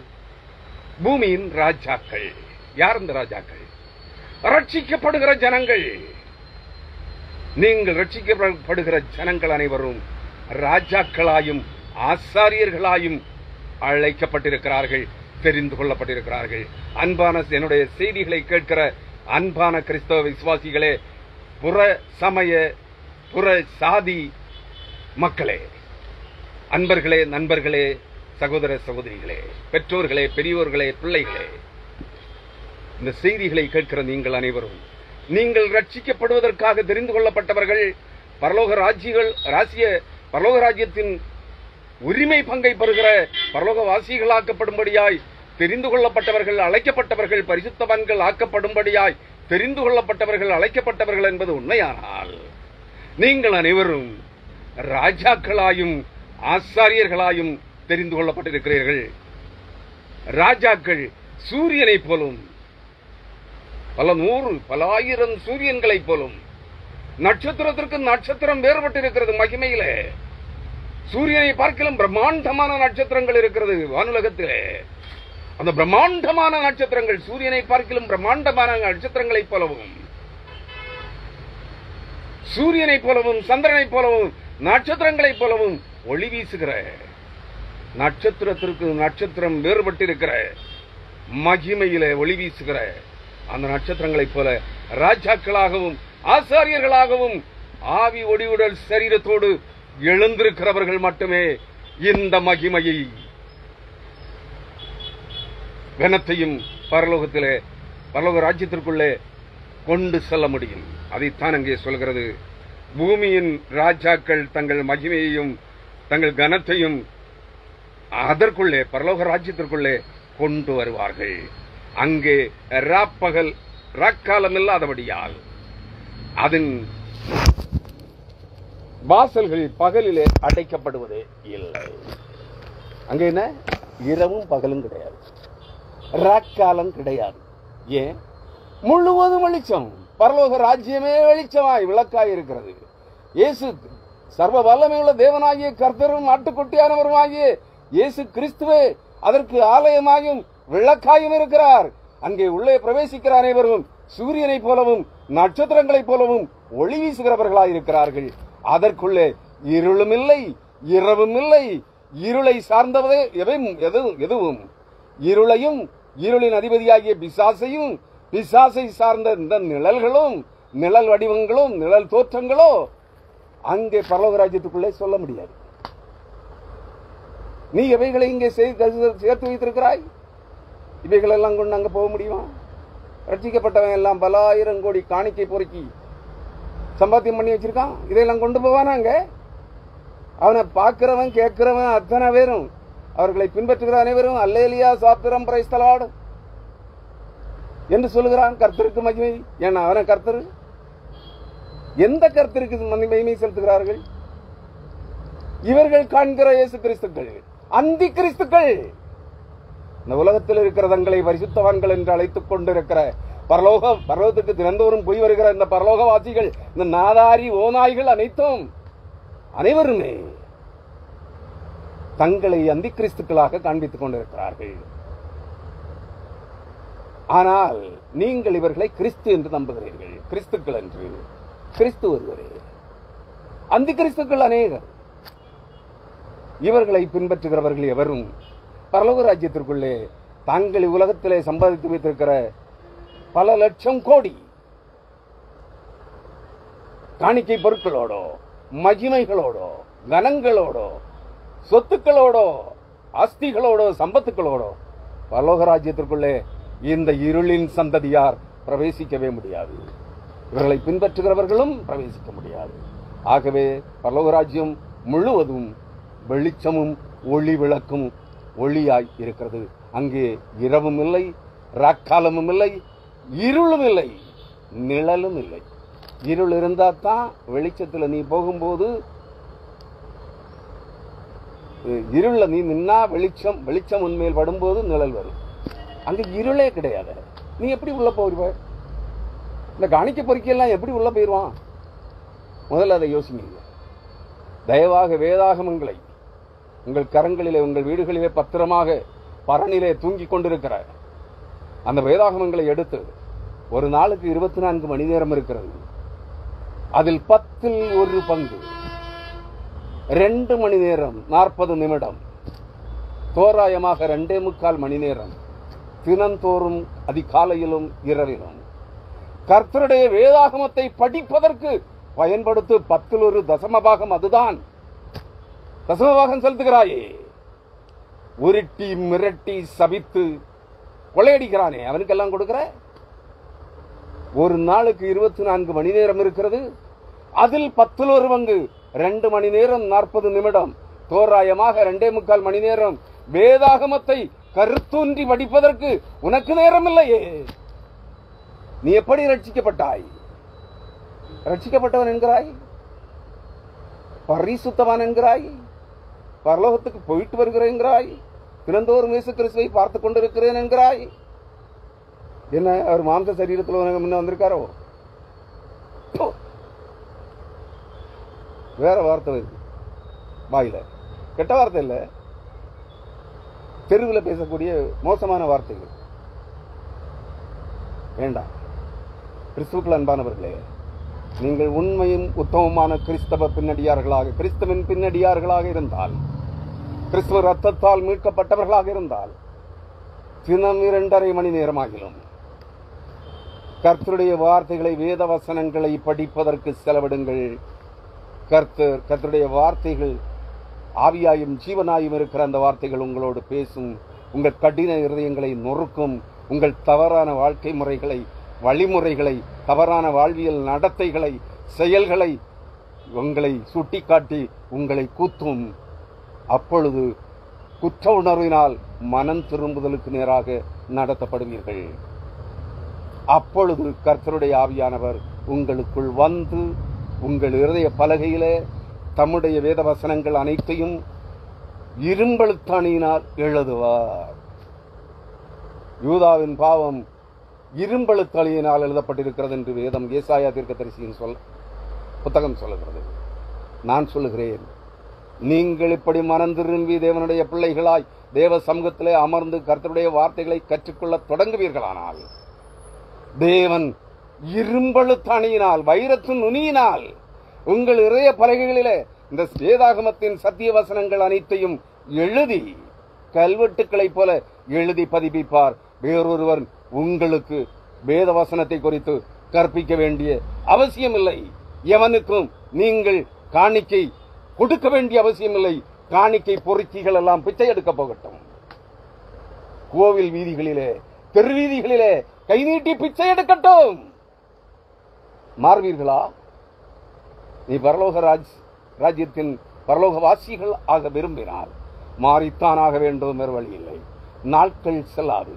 பூமியின் ராஜாக்கள். யார் இந்த ராஜாக்கள்? ரட்சிக்கப்படுகிற ஜனங்கள். நீங்கள் ரட்சிக்கப்படுகிற ஜனங்கள் அனைவரும் ராஜாக்களாயும் ஆசாரியர்களாயும் அழைக்கப்பட்டிருக்கிறார்கள், தெரிந்து கொள்ளப்பட்டிருக்கிறார்கள். அன்பான என்னுடைய செய்திகளை கேட்கிற அன்பான கிறிஸ்தவ விசுவாசிகளே, புற சமய புற சாதி மக்களே, அன்பர்களே, நண்பர்களே, சகோதர சகோதரிகளே, பெற்றோர்களே, பெரியோர்களே, பிள்ளைகளே, இந்த செய்திகளை கேட்கிற நீங்கள் அனைவரும், நீங்கள் ரட்சிக்கப்படுவதற்காக தெரிந்து கொள்ளப்பட்டவர்கள், பரலோக ராஜ்யத்தின் உரிமை பங்கை பெறுகிற பரலோக வாசிகளாக்கப்படும்படியாய் தெரிந்து கொள்ளப்பட்டவர்கள், அழைக்கப்பட்டவர்கள், பரிசுத்தவான்கள் ஆக்கப்படும்படியாய் தெரிந்து கொள்ளப்பட்டவர்கள், அழைக்கப்பட்டவர்கள் என்பது உண்மையானால், நீங்கள் அனைவரும் ராஜாக்களாயும் ஆசாரியர்களாயும் தெரிந்து கொள்ளப்பட்டிருக்கிறீர்கள். ராஜாக்கள் சூரியனை போலும், பல 100 பல 1000 சூரியன்களைப் போலும், நட்சத்திரத்திற்கு நட்சத்திரம் வேறுபட்டிருக்கிறது மகிமையிலே. சூரியனை பார்க்கலும் பிரம்மாண்டமான நட்சத்திரங்கள் இருக்கிறது வானுலகத்திலே. அந்த பிரம்மாண்டமான நட்சத்திரங்கள் சூரியனை பார்க்கலும் பிரம்மாண்டமான நட்சத்திரங்களைப் போலவும், சூரியனைப் போலவும், சந்திரனைப் போலவும், நட்சத்திரங்களைப் போலவும் ஒளி வீசுகிற, நட்சத்திரத்திற்கு நட்சத்திரம் வேறுபட்டிருக்கிற மகிமையிலே ஒளி வீசுகிற அந்த நட்சத்திரங்களைப் போல ராஜாக்களாகவும் ஆசாரியர்களாகவும் ஆவி ஒளியுடல் சரீரத்தோடு எழுந்திருக்கிறவர்கள் மட்டுமே இந்த மகிமையை, கனத்தையும் பரலோகத்திலே, பரலோக ராஜ்யத்திற்குள்ளே கொண்டு செல்ல முடியும். அதைத்தான் அங்கே சொல்கிறது. பூமியின் ராஜாக்கள் தங்கள் மகிமையையும் தங்கள் கனத்தையும் அதற்குள்ளே, பரலோக ராஜ்யத்திற்குள்ளே கொண்டு வருவார்கள். அங்கே ராப்பகல் ராக்காலம் இல்லாதபடியால் அதன் வாசல்கள் பகலிலே அடைக்கப்படுவதே இல்லை. அங்கே என்ன? இரவும் பகலும் கிடையாது, ராக்காலம் கிடையாது. ஏன்? முழுவதும் வெளிச்சம். பரலோக ராஜ்யமே வெளிச்சமாய் விளக்காய் இருக்கிறது. இயேசு சர்வ வல்லமையுள்ள தேவனாகிய கர்த்தரும் ஆட்டுக்குட்டியானவருமாகிய இயேசு கிறிஸ்துவே அதற்கு ஆலயமாயும் விளக்காயும் இருக்கிறார். அங்கே உள்ளே பிரவேசிக்கிற அனைவரும் சூரியனை போலவும் நட்சத்திரங்களைப் போலவும் ஒளி வீசுகிறவர்களாயிருக்கிறார்கள். அதற்குள்ளே இருளும் இல்லை, இரவும் இல்லை. இருளை சார்ந்தவதே எதுவும், இருளையும் இருளின் அதிபதியாகிய பிசாசையும் பிசாசை சார்ந்த இந்த நிழல்களும் நிழல் வடிவங்களும் நிழல் தோற்றங்களோ அங்கே பரலோக ராஜ்யத்துக்குள்ளே சொல்ல முடியாது. நீ எவைகளை இங்கே சேர்த்து வைத்திருக்கிறாய்? இவைகள் எல்லாம் கொண்டு அங்க போக முடியுமா? ரட்சிக்கப்பட்டவன் எல்லாம் பல 1000 கோடி காணிக்கை பொறுக்கி சம்பாத்தியம் பண்ணி வச்சிருக்கான். இதையெல்லாம் கொண்டு போவானாங்க? அவனை பார்க்கிறவன் கேட்கிறவன் அத்தனை பேரும், அவர்களை பின்பற்றுகிற அனைவரும் hallelujah Shastram praise the Lord என்று சொல்லுகிறான். கர்த்தருக்கு மகிமை. ஏன்னா அவன கர்த்தர் எந்த கர்த்தருக்கு மகிமை செலுத்துகிறார்கள்? இவர்கள் காண்கிற இயேசு கிறிஸ்துக்கள் அந்தி கிறிஸ்துக்கள். இந்த உலகத்தில் இருக்கிற தங்களை பரிசுத்தவான்கள் என்று அழைத்துக் கொண்டிருக்கிற பரலோகத்துக்கு தினந்தோறும் போய் வருகிற இந்த பரலோகவாசிகள், இந்த நாதாரி ஓநாய்கள் அனைவருமே தங்களை அந்தி கிறிஸ்துக்களாக காண்பித்துக் கொண்டிருக்கிறார்கள். ஆனால் நீங்கள் இவர்களை கிறிஸ்து என்று நம்புகிறீர்கள். கிறிஸ்துக்கள் என்று. கிறிஸ்து ஒருவரே. அந்தி கிறிஸ்துக்கள் அநேகர். இவர்களை பின்பற்றுகிறவர்கள் எவரும் பரலோக ராஜ்யத்திற்குள்ளே தாங்கள் உலகத்திலே சம்பாதித்து வைத்திருக்கிற பல லட்சம் கோடி காணிக்கை பொருட்களோடோ, மகிமைகளோடோ, கனங்களோடோ, சொத்துக்களோடோ, ஆஸ்திகளோடோ, சம்பத்துக்களோடோ பரலோக ராஜ்யத்திற்குள்ளே இந்த இருளின் சந்ததியார் பிரவேசிக்கவே முடியாது. இவர்களை பின்பற்றுகிறவர்களும் பிரவேசிக்க முடியாது. ஆகவே பரலோக ராஜ்யம் முழுவதும் வெளிச்சமும் ஒளி விளக்கும் ஒளியாய் இருக்கிறது. அங்கே இரவும் இல்லை, ராக்காலமும் இல்லை, இருளும் இல்லை, நிழலும் இல்லை. இருள் இருந்தா தான் வெளிச்சத்தில் நீ போகும்போது, இருள நீ நின்னா வெளிச்சம் உண்மையில் படும்போது நிழல் வரும். அங்க இருளே கிடையாது. நீ எப்படி உள்ள போயிருவ? இந்த காணிக்க பொறுக்கியெல்லாம் எப்படி உள்ள போயிருவான்? முதல்ல அதை யோசிங்க. தயவாக வேதாகமங்களை உங்கள் கரங்களிலே, உங்கள் வீடுகளிலே பத்திரமாக பரணிலே தூங்கிக் கொண்டிருக்கிற அந்த வேதாகமங்களை எடுத்து, ஒரு நாளுக்கு 24 மணி நேரம் இருக்கிறது. அதில் 10ல் 1 பங்கு 2 மணி நேரம் 40 நிமிடம், தோராயமாக 2.25 மணி நேரம் தினந்தோறும் அதிகாலையிலும் இரவிலும் கர்த்தருடைய வேதாகமத்தை படிப்பதற்கு பயன்படுத்து. 10ல் 1 தசமபாகம். அதுதான் தசமபாகம் செலுத்துகிறாயே. உருட்டி மிரட்டி சபித்து கொள்ளையடிக்கிறானே, அவனுக்கெல்லாம் கொடுக்கிற. ஒரு நாளுக்கு 24 மணி நேரம் இருக்கிறது. அதில் 10ல் 1 பங்கு 2 மணி நேரம் 40 நிமிடம், தோராயமாக 2.25 மணி நேரம் வேதாகமத்தை கருத்தூன்றி படிப்பதற்கு உனக்கு நேரம் இல்லையே. நீ எப்படி ரட்சிக்கப்பட்டாய்? ரட்சிக்கப்பட்டவன் என்கிறாய், பரிசுத்தவான் என்கிறாய், பரலோகத்துக்கு போயிட்டு வருகிறேன், தினந்தோறும் இயேசு கிறிஸ்துவை பார்த்துக் கொண்டிருக்கிறேன் என்கிறாய். என்ன அவர் மாம்ச சரீரத்தில் முன்ன வந்திருக்காரோ? வேற வார்த்தை வருது வாயில. கெட்ட வார்த்தை இல்ல, தெருவில் பேசக்கூடிய மோசமான வார்த்தைகள் வேண்டாம். கிறிஸ்துவுக்குள் அன்பானவர்களே, நீங்கள் உண்மையும் உத்தமமான கிறிஸ்துவின் பின்னடியார்களாக இருந்தால், கிறிஸ்துவ ரத்தத்தால் மீட்கப்பட்டவர்களாக இருந்தால், தினம் 2.5 மணி நேரமாகிலும் கர்த்தருடைய வார்த்தைகளை, வேத வசனங்களை படிப்பதற்கு செலவிடுங்கள். கர்த்தருடைய வார்த்தைகள் ஆவியாயும் ஜீவனாயும் இருக்கிற அந்த வார்த்தைகள் உங்களோடு பேசும். உங்கள் கடின இருதயங்களை நொறுக்கும். உங்கள் தவறான வாழ்க்கை முறைகளை, வழிமுறைகளை, தவறான வாழ்வியல் நடத்தைகளை, செயல்களை உங்களை சுட்டிக்காட்டி உங்களை கூத்தும். அப்பொழுது குற்ற உணர்வினால் மனம் திரும்புதலுக்கு நேராக நடத்தப்படுவீர்கள். அப்பொழுது கர்த்தருடைய ஆவியானவர் உங்களுக்குள் வந்து உங்கள் இருதய பலகையிலே தம்முடைய வேத வசனங்கள் அனைத்தையும் இரும்பெழுத்தாணியினால் எழுதுவார். யூதாவின் பாவம் இரும்பெழுத்தாணியினால் எழுதப்பட்டிருக்கிறது என்று வேதம் ஏசாயா தீர்க்கதரிசியின் புத்தகம் சொல்லுகிறது. நான் சொல்லுகிறேன், நீங்கள் இப்படி மனம் திரும்பி தேவனுடைய பிள்ளைகளாய் தேவ சமூகத்திலே அமர்ந்து கர்த்தருடைய வார்த்தைகளை கற்றுக்கொள்ள தொடங்குவீர்களானால், தேவன் இரும்பெழுத்தாணியினால், வைரத்தின் நுனியினால் உங்கள் இதய பலகைகளிலே இந்த வேதாகமத்தின் சத்திய வசனங்கள் அனைத்தையும் எழுதி கல்வெட்டுக்களைப் போல எழுதி பதிப்பிப்பார். வேறொருவர் உங்களுக்கு வேத வசனத்தை குறித்து கற்பிக்க வேண்டிய அவசியமில்லை. எவனுக்கும் நீங்கள் காணிக்கை கொடுக்க வேண்டிய அவசியமில்லை. காணிக்கை பொறுக்கிகள் எல்லாம் பிச்சை எடுக்க போகட்டும். கோவில் வீதிகளிலே, தெரு வீதிகளிலே கை நீட்டி பிச்சை எடுக்கட்டும். மாறுவீர்களா? நீ பரலோக ராஜ்யத்தின் பரலோகவாசிகள் ஆக விரும்பினால் மாறித்தான் ஆக வேண்டும். வேறு வழி இல்லை. நாட்கள் செல்லாது.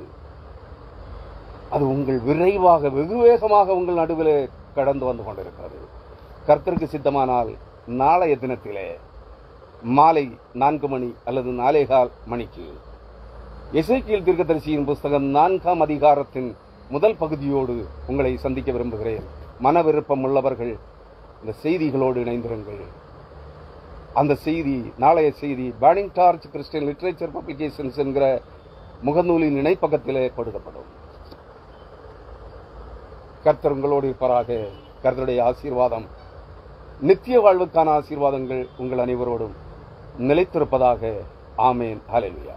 அது உங்கள் விரைவாக, வெகு வேகமாக உங்கள் நடுவிலே கடந்து வந்து கொண்டிருக்கிறது. கர்த்தருக்கு சித்தமானால் நாளைய தினத்திலே மாலை 4 மணி அல்லது 4:15 மணிக்கு எசேக்கியேல் தீர்க்கதரிசியின் புஸ்தகம் 4ஆம் அதிகாரத்தின் முதல் பகுதியோடு உங்களை சந்திக்க விரும்புகிறேன். மன விருப்பம் உள்ளவர்கள் இந்த செய்திகளோடு இணைந்திருங்கள். அந்த செய்தி, நாளைய செய்தி burning torch Christian literature publications என்கிற முகநூலின் இணைப்பகத்திலே கொடுக்கப்படும். கர்த்தர் உங்களோடு இருப்பாராக. கர்த்தருடைய ஆசீர்வாதம், நித்திய வாழ்வுக்கான ஆசீர்வாதங்கள் உங்கள் அனைவரோடும் நிலைத்திருப்பதாக. ஆமேன். ஹல்லேலூயா.